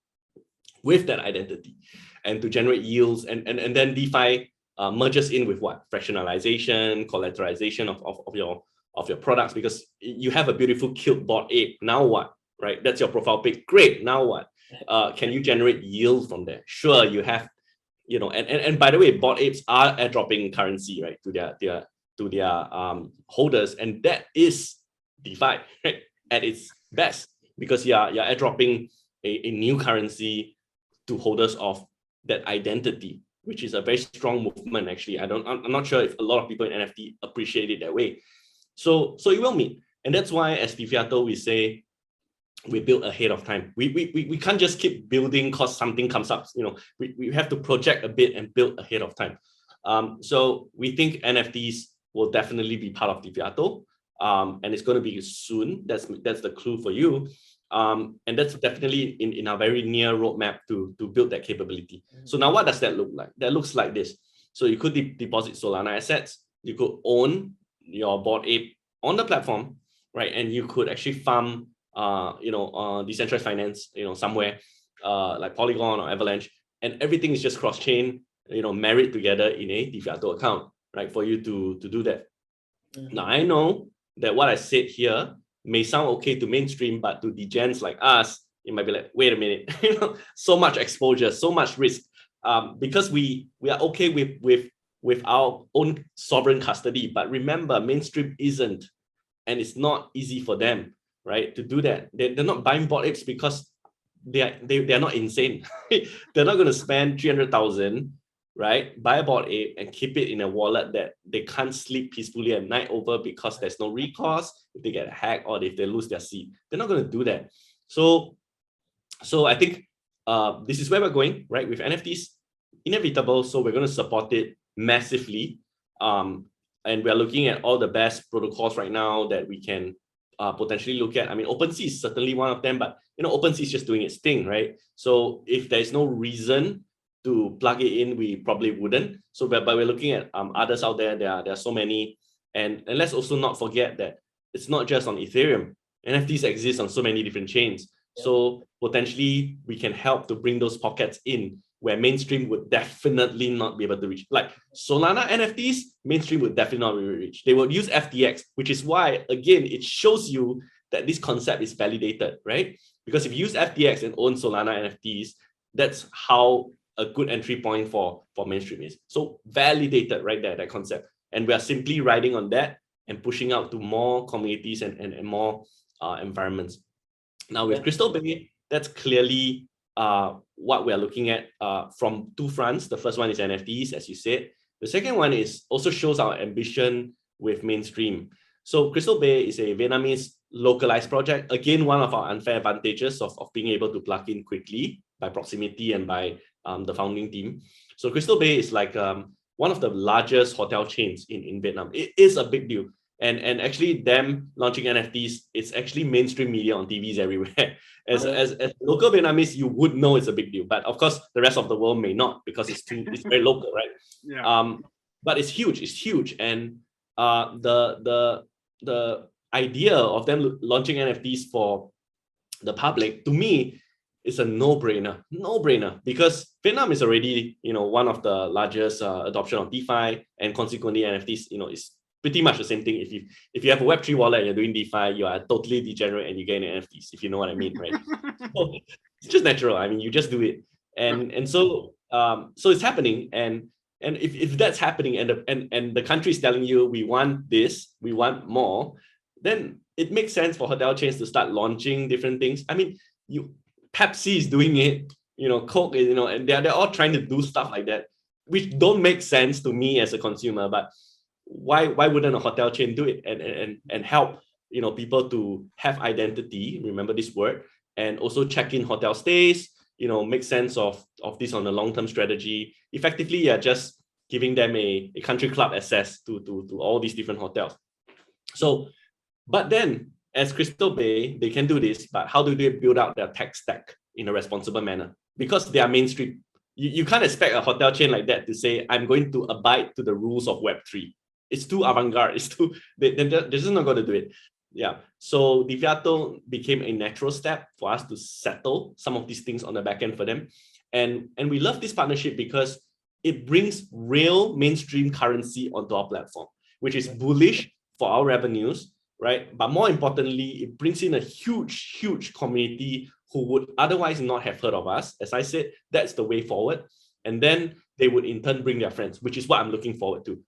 with that identity and to generate yields, and then DeFi merges in with what? Fractionalization, collateralization of your products, because you have a beautiful cute Bored Ape. Now what? Right? That's your profile pic. Great. Now what? Can you generate yield from there? Sure, you have, you know, and by the way, Bored Apes are airdropping currency, right, to their holders, and that is DeFi, right, at its best, because you're airdropping a new currency to holders of that identity, which is a very strong movement. Actually, I'm not sure if a lot of people in NFT appreciate it that way. So it will meet, and that's why as DeFiato we say we build ahead of time. We can't just keep building because something comes up. You know, we have to project a bit and build ahead of time. So we think NFTs will definitely be part of DeFiato, and it's going to be soon. That's the clue for you. And that's definitely in our very near roadmap to build that capability. So now what does that look like? That looks like this. So you could deposit Solana assets, you could own your Bored Ape on the platform, right? And you could actually farm decentralized finance, you know, somewhere like Polygon or Avalanche, and everything is just cross-chain, you know, married together in a DeFiato account, right? For you to do that. Now I know that what I said here may sound okay to mainstream, but to degens like us, it might be like, wait a minute, you know, so much exposure, so much risk, because we are okay with our own sovereign custody. But remember, mainstream isn't, and it's not easy for them, right, to do that. They're not buying Bored Apes because they're not insane. They're not going to spend 300,000, right, buy a Bored Ape and keep it in a wallet that they can't sleep peacefully at night over because there's no recourse if they get hacked or if they lose their seed. They're not going to do that. So I think this is where we're going, right, with NFTs. Inevitable, so we're going to support it massively. And we're looking at all the best protocols right now that we can potentially look at. I mean, OpenSea is certainly one of them, but you know, OpenSea is just doing its thing, right? So if there's no reason to plug it in, we probably wouldn't. So, but we're looking at others out there. There are so many, and let's also not forget that it's not just on Ethereum. NFTs exist on so many different chains. Yeah. So potentially we can help to bring those pockets in where mainstream would definitely not be able to reach. Like Solana NFTs, mainstream would definitely not be able to reach. They would use FTX, which is why, again, it shows you that this concept is validated, right? Because if you use FTX and own Solana NFTs, that's how a good entry point for mainstream is. So validated right there, that concept. And we are simply riding on that and pushing out to more communities and more environments. Now with Crystal Bay, that's clearly what we are looking at from two fronts. The first one is NFTs, as you said. The second one is also shows our ambition with mainstream. So Crystal Bay is a Vietnamese localized project. Again, one of our unfair advantages of being able to plug in quickly by proximity and by the founding team. So Crystal Bay is like one of the largest hotel chains in Vietnam. It is a big deal. And actually them launching NFTs, it's actually mainstream media on TVs everywhere. As local Vietnamese, you would know it's a big deal. But of course, the rest of the world may not, because it's very local, right? Yeah. but it's huge. It's huge, and the idea of them launching NFTs for the public, to me, is a no-brainer, because Vietnam is already, one of the largest adoption of DeFi, and consequently NFTs, is pretty much the same thing. If you have a Web3 wallet and you're doing DeFi, you are totally degenerate and you get NFTs, if you know what I mean, right? So it's just natural. I mean, you just do it, and so it's happening, and if that's happening, and the country is telling you we want this, we want more, then it makes sense for hotel chains to start launching different things. I mean, Pepsi is doing it, Coke is, and they're all trying to do stuff like that, which don't make sense to me as a consumer. But why wouldn't a hotel chain do it and help people to have identity, remember this word, and also check in hotel stays, make sense of this on a long-term strategy. Effectively, you're just giving them a country club access to all these different hotels. So, but then as Crystal Bay, they can do this, but how do they build out their tech stack in a responsible manner? Because they are mainstream. You can't expect a hotel chain like that to say, I'm going to abide to the rules of Web3. It's too avant-garde. They're just not going to do it. Yeah. So DeFiato became a natural step for us to settle some of these things on the back end for them. And we love this partnership because it brings real mainstream currency onto our platform, which is bullish for our revenues, right? But more importantly, it brings in a huge community who would otherwise not have heard of us. As I said, that's the way forward. And then they would in turn bring their friends, which is what I'm looking forward to.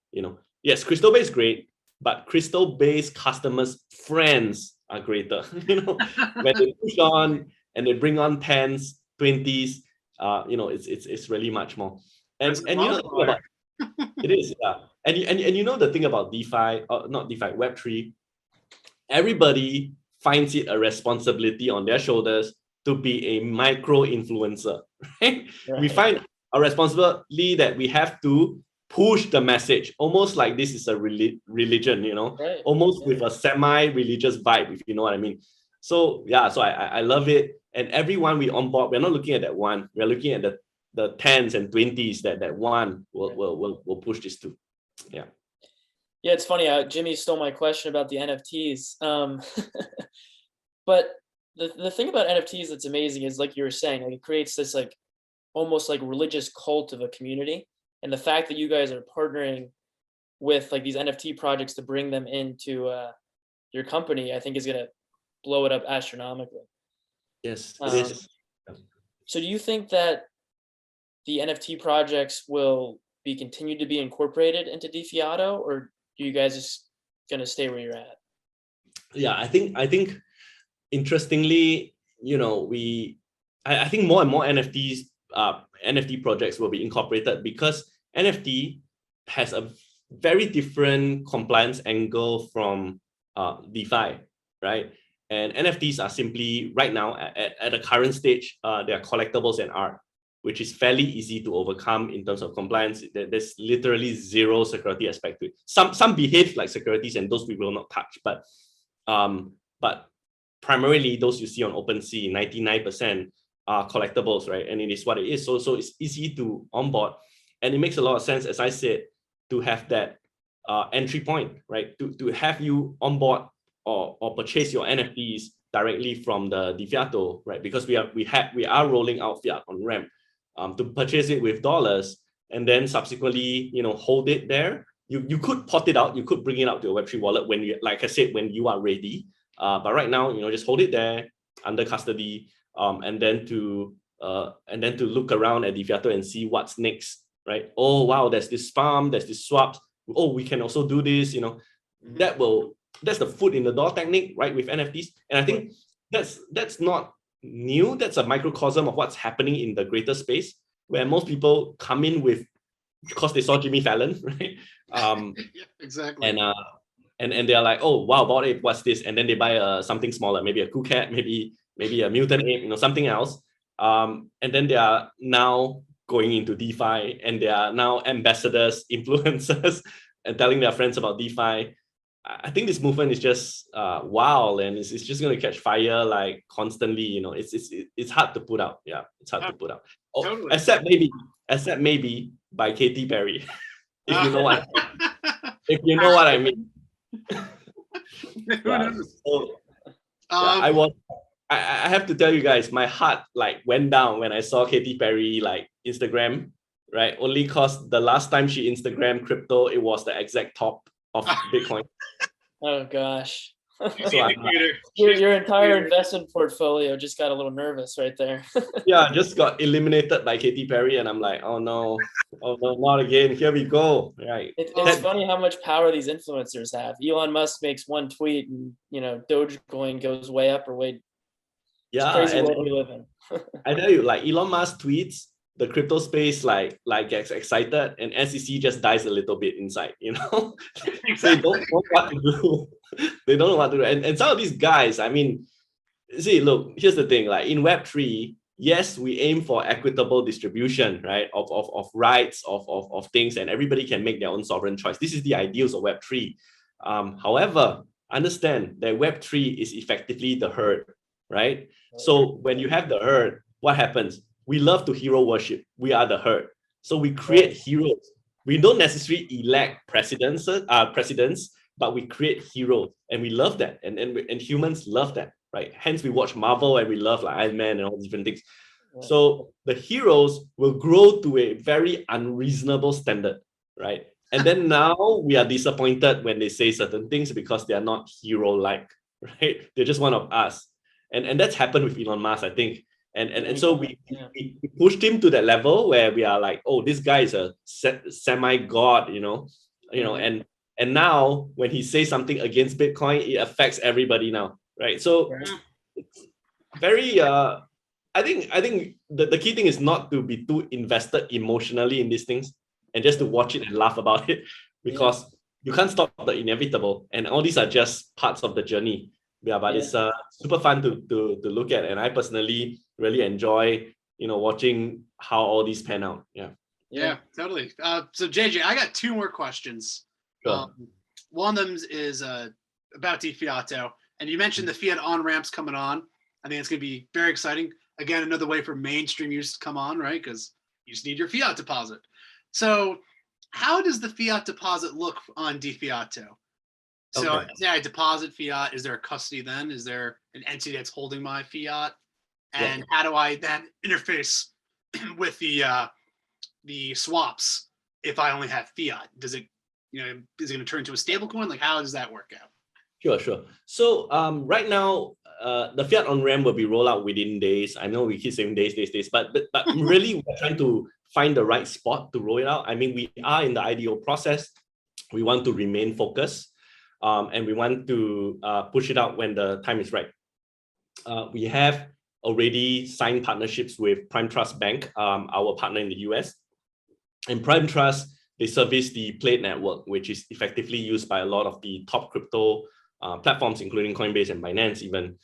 Yes, Crystal Bay is great, but Crystal Bay's customers' friends are greater. When they push on and they bring on 10s, 20s, it's really much more. And the thing about it is, yeah. And the thing about DeFi, not DeFi, Web3, everybody finds it a responsibility on their shoulders to be a micro influencer, right? We find a responsibility that we have to push the message, almost like this is a religion, almost with a semi-religious vibe, if you know what I mean. So yeah, so I love it. And everyone we onboard, we're not looking at that one, we're looking at the 10s and 20s that one will push this to. Yeah. Yeah, it's funny. Jimmy stole my question about the NFTs. But the thing about NFTs that's amazing is, like you were saying, like it creates this like almost like religious cult of a community. And the fact that you guys are partnering with like these NFT projects to bring them into your company, I think is going to blow it up astronomically. Yes, it is. So do you think that the NFT projects will be continued to be incorporated into DeFiato, or are you guys just going to stay where you're at? Yeah, I think interestingly, I think more and more NFT projects will be incorporated, because NFT has a very different compliance angle from DeFi, right? And NFTs are simply, right now, at the current stage, they are collectibles and art, which is fairly easy to overcome in terms of compliance. There's literally zero security aspect to it. Some behave like securities, and those we will not touch. But primarily, those you see on OpenSea, 99% are collectibles, right? And it is what it is. So it's easy to onboard, and it makes a lot of sense, as I said, to have that entry point, right? To have you onboard or purchase your NFTs directly from the DeFiato, right? Because we are rolling out fiat on ramp, to purchase it with dollars, and then subsequently, hold it there. You could pot it out, you could bring it out to a Web3 wallet when like I said, when you are ready. But right now, just hold it there under custody, and then to look around at DeFiato and see what's next, right? Oh wow, there's this farm, there's this swaps. Oh, we can also do this. That's the foot in the door technique, right, with NFTs. And I think that's not new. That's a microcosm of what's happening in the greater space, where most people come in with, because they saw Jimmy Fallon, right? Yeah, exactly. And they're like, oh wow, Bored Ape, what's this? And then they buy something smaller, maybe a Khoo cat, maybe a mutant ape, something else. And then they are now going into DeFi, and they are now ambassadors, influencers, and telling their friends about DeFi. I think this movement is just wow, and it's just going to catch fire like constantly. It's hard to put out. Yeah, it's hard to put out. Oh, Totally. Except maybe by Katy Perry. if you know what if you know what I mean. Who knows? So, I was. I have to tell you guys, my heart like went down when I saw Katy Perry like Instagram, right? Only cause the last time she Instagram crypto, it was the exact top of Bitcoin. Oh gosh. So Your entire investment portfolio just got a little nervous right there. yeah, I just got eliminated by Katy Perry, and I'm like, oh no, not again. Here we go. Right. It's funny how much power these influencers have. Elon Musk makes one tweet, and Dogecoin goes way up or way. Yeah, it's crazy world we live in. I tell you, like Elon Musk tweets, the crypto space like gets excited, and SEC just dies a little bit inside. They don't know what to do. They don't know what to do. And some of these guys, I mean, see, look, here's the thing. Like in Web3, yes, we aim for equitable distribution, right? Of rights, of things, and everybody can make their own sovereign choice. This is the ideals of Web3. However, understand that Web3 is effectively the herd, right? So when you have the herd, what happens? We love to hero worship. We are the herd. So we create heroes. We don't necessarily elect presidents, but we create heroes, and we love that. And humans love that, right? Hence we watch Marvel and we love like Iron Man and all these different things. So the heroes will grow to a very unreasonable standard, right? And then now we are disappointed when they say certain things because they are not hero-like, right? They're just one of us. And that's happened with Elon Musk, I think. And so we pushed him to that level where we are like, oh, this guy is a semi-god, and now when he says something against Bitcoin, it affects everybody now, right? So it's very I think the key thing is not to be too invested emotionally in these things and just to watch it and laugh about it, because you can't stop the inevitable, and all these are just parts of the journey. But it's super fun to look at, and I personally really enjoy watching how all these pan out. Yeah, totally. So JJ, I got two more questions. Sure. One of them is about DeFiato, and you mentioned the fiat on ramps coming on. I think it's going to be very exciting. Again, another way for mainstream use to come on, right? Because you just need your fiat deposit. So how does the fiat deposit look on DeFiato? So I deposit fiat. Is there a custody then? Is there an entity that's holding my fiat? And how do I then interface with the swaps if I only have fiat? Does it, is it going to turn into a stablecoin? Like, how does that work out? Sure. So right now, the fiat on ramp will be rolled out within days. I know we keep saying days, but really we're trying to find the right spot to roll it out. I mean, we are in the IDO process. We want to remain focused, and we want to push it out when the time is right. We have already signed partnerships with Prime Trust Bank, our partner in the US. And Prime Trust, they service the Plate network, which is effectively used by a lot of the top crypto platforms, including Coinbase and Binance even.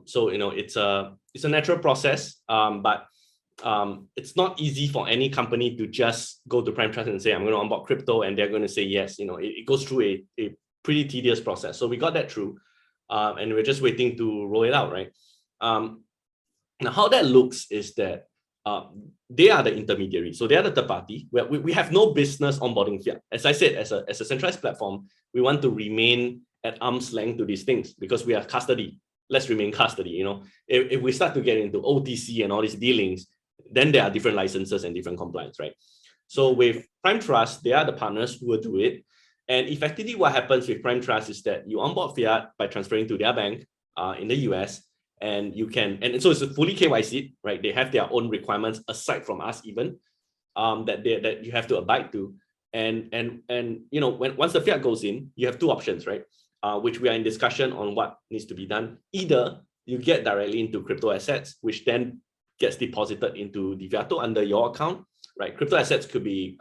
So it's a natural process, but it's not easy for any company to just go to Prime Trust and say, I'm going to onboard crypto, and they're going to say yes. It goes through a pretty tedious process. So we got that through, and we're just waiting to roll it out, right? Now, how that looks is that they are the intermediary. So they are the third party. We have no business onboarding fiat. As I said, as a centralized platform, we want to remain at arm's length to these things because we are custody. Let's remain custody. If we start to get into OTC and all these dealings, then there are different licenses and different compliance, right? So with Prime Trust, they are the partners who will do it. And effectively what happens with Prime Trust is that you onboard fiat by transferring to their bank in the US, and you can, and so it's a fully KYC, right? They have their own requirements aside from us even, that you have to abide to. And once the fiat goes in, you have two options, right? Which we are in discussion on what needs to be done. Either you get directly into crypto assets, which then gets deposited into DeFiato under your account, right? Crypto assets could be,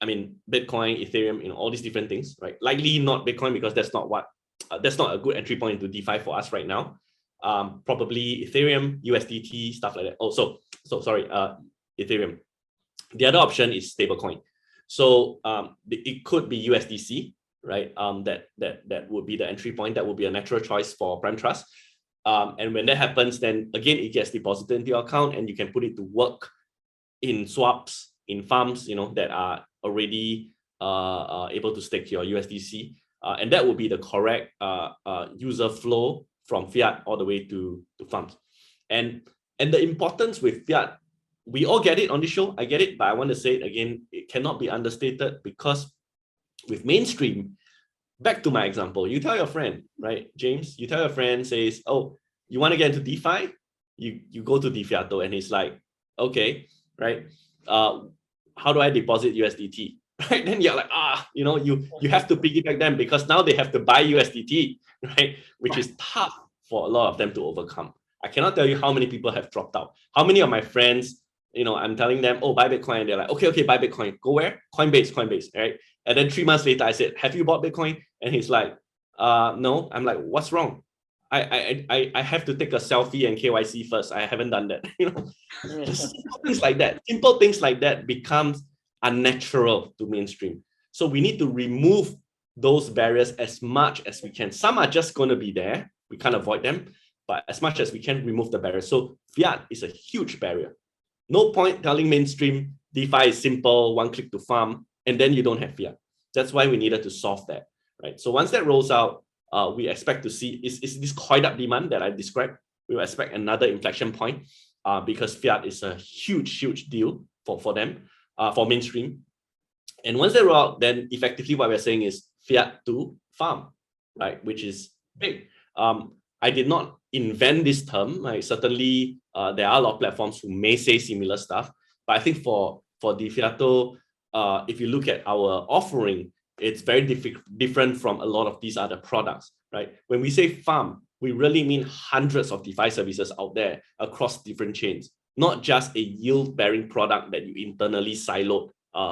Bitcoin, Ethereum, all these different things, right? Likely not Bitcoin because that's not a good entry point into DeFi for us right now. Probably Ethereum, USDT, stuff like that. Ethereum. The other option is stablecoin. So it could be USDC, right? That would be the entry point. That would be a natural choice for Prime Trust. And when that happens, then again, it gets deposited into your account and you can put it to work in swaps, in farms, that are already able to stake your USDC, and that would be the correct user flow from fiat all the way to farms. And the importance with fiat, we all get it on the show. I get it, but I want to say it again. It cannot be understated, because with mainstream, back to my example, you tell your friend, right, James, you tell your friend, says, oh, you want to get into DeFi? You go to DeFiato, and he's like, okay, right? How do I deposit USDT? Right? Then you're like, you have to piggyback them, because now they have to buy USDT, right? Which is tough for a lot of them to overcome. I cannot tell you how many people have dropped out. How many of my friends, I'm telling them, oh, buy Bitcoin. They're like, okay, buy Bitcoin. Go where? Coinbase, right? And then 3 months later, I said, have you bought Bitcoin? And he's like, no. I'm like, what's wrong? I have to take a selfie and KYC first. I haven't done that. Simple things like that becomes unnatural to mainstream. So we need to remove those barriers as much as we can. Some are just going to be there. We can't avoid them, but as much as we can, remove the barrier. So fiat is a huge barrier. No point telling mainstream DeFi is simple, one click to farm, and then you don't have fiat. That's why we needed to solve that, right? So once that rolls out, we expect to see is this coiled up demand that I described. We will expect another inflection point because fiat is a huge deal for them, for mainstream. And once they roll out, then effectively what we're saying is fiat to farm, right? Which is big. I did not invent this term. Right? Certainly, there are a lot of platforms who may say similar stuff, but I think for DeFiato, if you look at our offering, it's very different from a lot of these other products, right? When we say farm, we really mean hundreds of DeFi services out there across different chains, not just a yield-bearing product that you internally siloed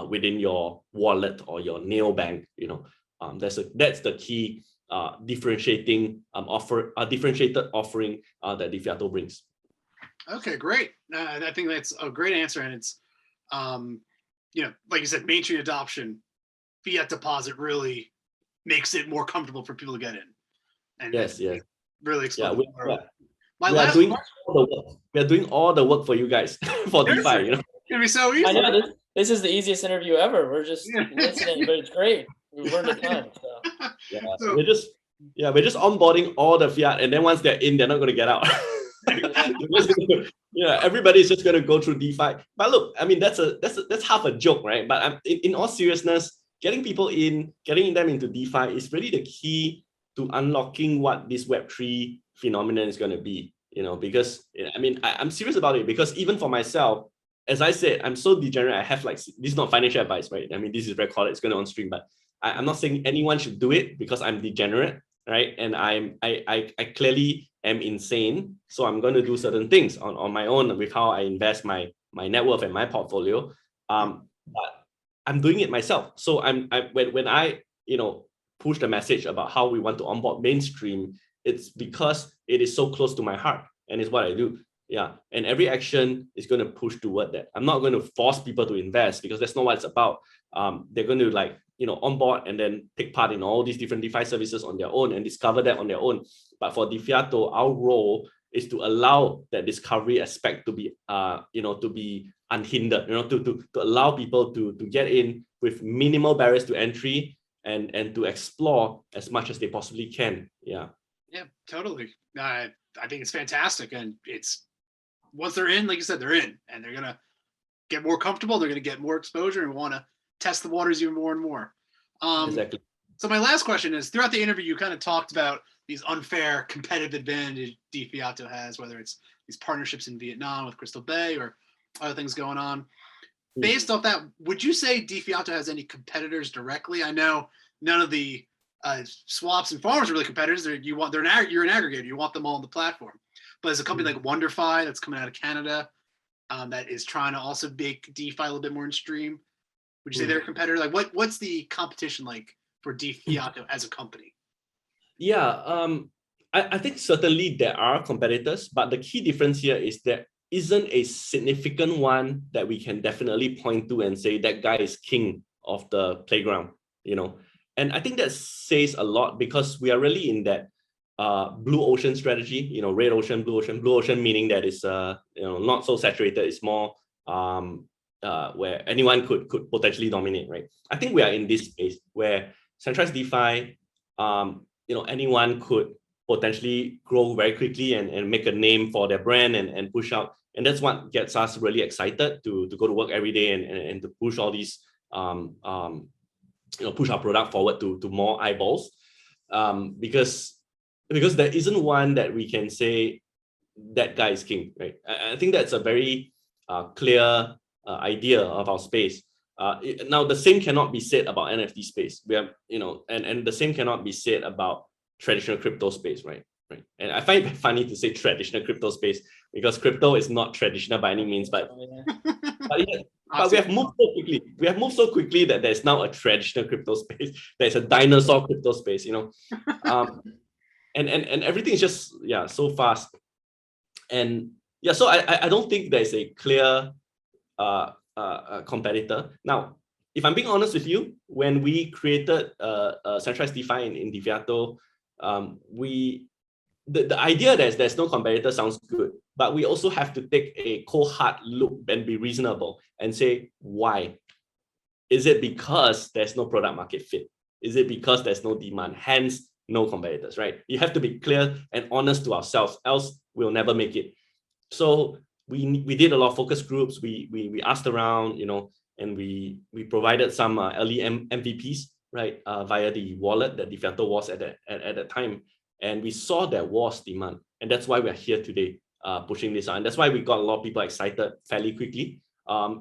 within your wallet or your neobank. That's the key differentiating differentiated offering that DeFiato brings. Okay, great. I think that's a great answer, and it's like you said, mainstream adoption, fiat deposit really makes it more comfortable for people to get in. And yes, really explode. We are doing all the work for you guys for DeFi. It's gonna be so easy. I know this is the easiest interview ever. We're just listening, but it's great. We've learned a ton. So. We're just onboarding all the fiat, and then once they're in, they're not going to get out. Everybody's just going to go through DeFi. But look, I mean, that's half a joke, right? But in all seriousness, getting people in, getting them into DeFi is really the key to unlocking what this Web3 phenomenon is going to be. Because I mean, I'm serious about it, because even for myself, as I said, I'm so degenerate. I have this is not financial advice, right? I mean, this is recorded, it's going to on stream, but I'm not saying anyone should do it because I'm degenerate, right? And I clearly am insane. So I'm going to do certain things on my own with how I invest my net worth and my portfolio. But I'm doing it myself. So when I push the message about how we want to onboard mainstream, it's because it is so close to my heart and it's what I do. Yeah, and every action is going to push toward that. I'm not going to force people to invest because that's not what it's about. They're going to onboard and then take part in all these different DeFi services on their own and discover that on their own. But for DeFiato, our role is to allow that discovery aspect to be, to be unhindered. To allow people to get in with minimal barriers to entry and to explore as much as they possibly can. Yeah. Yeah, totally. I think it's fantastic, and it's. Once they're in, like you said, they're in, and they're gonna get more comfortable. They're gonna get more exposure and want to test the waters even more and more. Exactly. So my last question is: throughout the interview, you kind of talked about these unfair competitive advantage DeFiato has, whether it's these partnerships in Vietnam with Crystal Bay or other things going on. Based off that, would you say DeFiato has any competitors directly? I know none of the swaps and farms are really competitors. You're an aggregator. You want them all on the platform. But there's a company like WonderFi that's coming out of Canada that is trying to also make DeFi a little bit more in stream. Would you say they're a competitor? Like, what's the competition like for DeFiato as a company? Yeah, I think certainly there are competitors, but the key difference here is there isn't a significant one that we can definitely point to and say that guy is king of the playground, And I think that says a lot because we are really in that blue ocean strategy, red ocean, blue ocean meaning that it's not so saturated, it's more where anyone could potentially dominate, right? I think we are in this space where centralized DeFi, anyone could potentially grow very quickly and make a name for their brand and push out. And that's what gets us really excited to go to work every day and to push all these, push our product forward to more eyeballs. Because there isn't one that we can say that guy is king, right? I think that's a very clear idea of our space. Now the same cannot be said about NFT space. We have, and the same cannot be said about traditional crypto space, right? And I find it funny to say traditional crypto space because crypto is not traditional by any means, but we have moved so quickly. We have moved so quickly that there's now a traditional crypto space. There's a dinosaur crypto space, and everything is just so fast. And so I don't think there's a clear competitor. Now, if I'm being honest with you, when we created centralized DeFi in DeFiato, the idea that there's no competitor sounds good, but we also have to take a cold hard look and be reasonable and say, why? Is it because there's no product market fit? Is it because there's no demand? Hence, no competitors, right? You have to be clear and honest to ourselves, else we'll never make it. So we did a lot of focus groups. We asked around, and we provided some early MVPs, right, via the wallet that DeFiato was at that time. And we saw there was demand. And that's why we're here today pushing this out. And that's why we got a lot of people excited fairly quickly.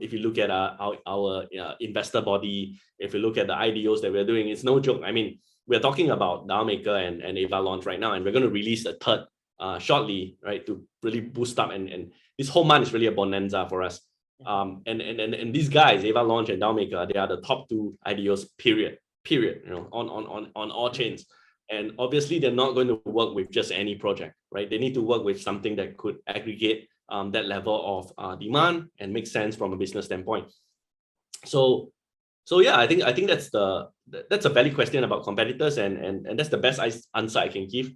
If you look at our investor body, if you look at the IDOs that we're doing, it's no joke. I mean, we're talking about DAO Maker and Ava launch right now, and we're going to release a third shortly, right, to really boost up. And this whole month is really a bonanza for us. And these guys, Ava launch and DAO Maker, they are the top two IDOs, period, on all chains. And obviously, they're not going to work with just any project, right? They need to work with something that could aggregate that level of demand and make sense from a business standpoint. So yeah, I think that's a valid question about competitors, and that's the best answer I can give.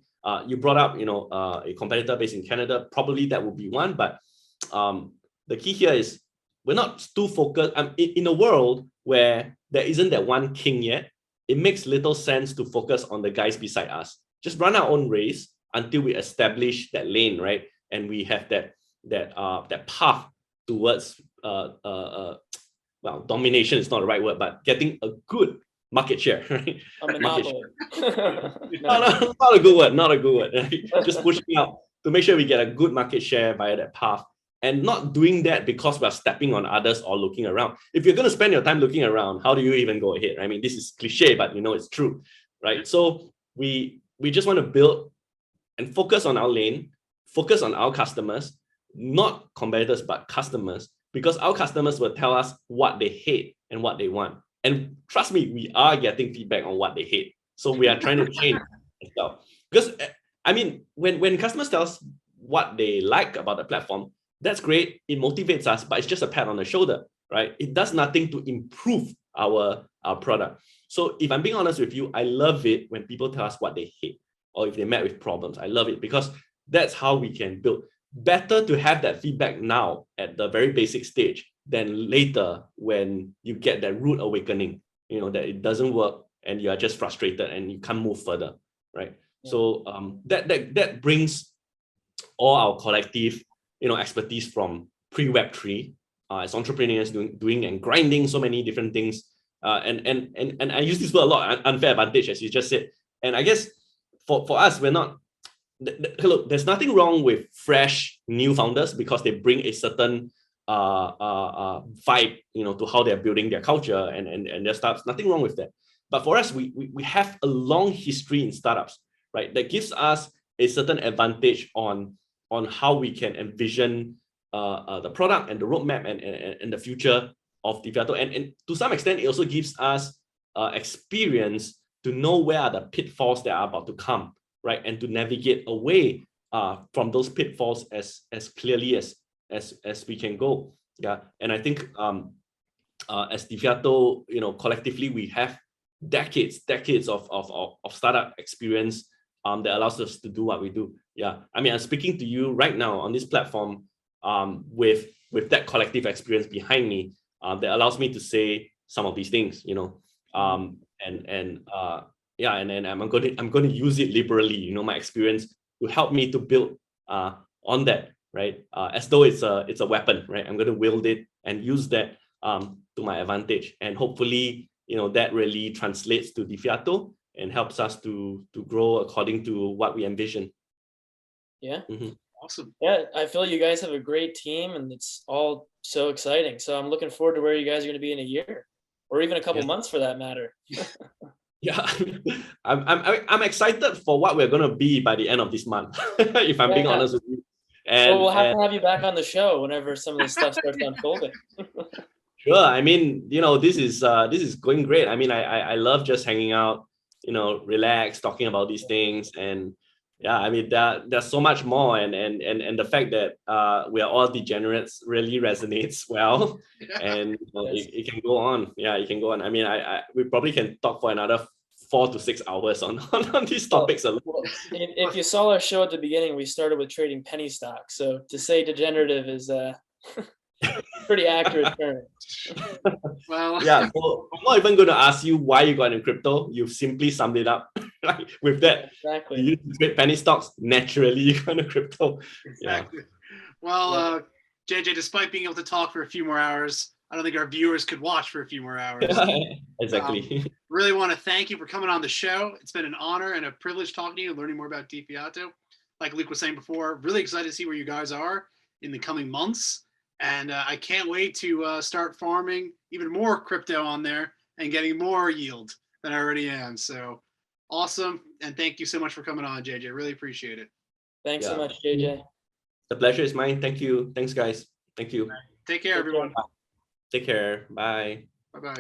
You brought up, a competitor based in Canada. Probably that would be one, but the key here is we're not too focused. In a world where there isn't that one king yet, it makes little sense to focus on the guys beside us. Just run our own race until we establish that lane, right? And we have that path towards domination is not the right word, but getting a good market share, right? A monopoly. Not a good word, not a good word. Right? Just pushing out to make sure we get a good market share via that path. And not doing that because we're stepping on others or looking around. If you're going to spend your time looking around, how do you even go ahead? I mean, this is cliche, but it's true, right? So we just want to build and focus on our lane, focus on our customers, not competitors, but customers, because our customers will tell us what they hate and what they want. And trust me, we are getting feedback on what they hate. So we are trying to change as well. Because I mean, when customers tell us what they like about the platform, that's great. It motivates us, but it's just a pat on the shoulder, right? It does nothing to improve our product. So if I'm being honest with you, I love it when people tell us what they hate or if they met with problems. I love it because that's how we can build. Better to have that feedback now at the very basic stage than later when you get that rude awakening, that it doesn't work and you are just frustrated and you can't move further, right? Yeah. So that brings all our collective expertise from pre-Web3 as entrepreneurs doing and grinding so many different things. And I use this word a lot, unfair advantage, as you just said. And I guess for us, we're not, look, there's nothing wrong with fresh new founders because they bring a certain vibe, to how they're building their culture and their startups. Nothing wrong with that. But for us, we have a long history in startups, right? That gives us a certain advantage on how we can envision the product and the roadmap and the future of DeFiato. And to some extent, it also gives us experience to know where are the pitfalls that are about to come, right? And to navigate away from those pitfalls as clearly as we can go. Yeah. And I think as DeFiato, collectively, we have decades of startup experience that allows us to do what we do. Yeah, I mean, I'm speaking to you right now on this platform with that collective experience behind me. that allows me to say some of these things, you know. Yeah, and then I'm going to use it liberally, you know, my experience to help me to build on that, right? As though it's a weapon, right? I'm going to wield it and use that to my advantage, and hopefully, you know, that really translates to DeFiato and helps us to grow according to what we envision. Yeah. Awesome. Yeah, I feel you guys have a great team, and it's all so exciting. So I'm looking forward to where you guys are going to be in a year, or even a couple months for that matter. Yeah, I'm excited for what we're gonna be by the end of this month, if I'm being honest with you. And we'll have to have you back on the show whenever some of this stuff starts unfolding. Sure. I mean, you know, this is going great. I mean, I love just hanging out, you know, relax, talking about these things, and yeah, I mean, there's so much more, and the fact that we are all degenerates really resonates well, and it can go on. Yeah, it can go on. I mean, we probably can talk for another 4 to 6 hours on these topics alone. Well, if you saw our show at the beginning, we started with trading penny stocks. So to say degenerative is pretty accurate term. Well, yeah, so I'm not even going to ask you why you got into crypto. You've simply summed it up right? With that. Exactly. You trade penny stocks, naturally you go into crypto. Exactly. Yeah. Well, JJ, despite being able to talk for a few more hours, I don't think our viewers could watch for a few more hours. Exactly. Really want to thank you for coming on the show. It's been an honor and a privilege talking to you and learning more about DeFiato. Like Luke was saying before, really excited to see where you guys are in the coming months. And I can't wait to start farming even more crypto on there and getting more yield than I already am. So awesome. And thank you so much for coming on, JJ. Really appreciate it. Thanks so much, JJ. The pleasure is mine. Thank you. Thanks, guys. Thank you. Take care, everyone. Take care. Bye. Bye-bye.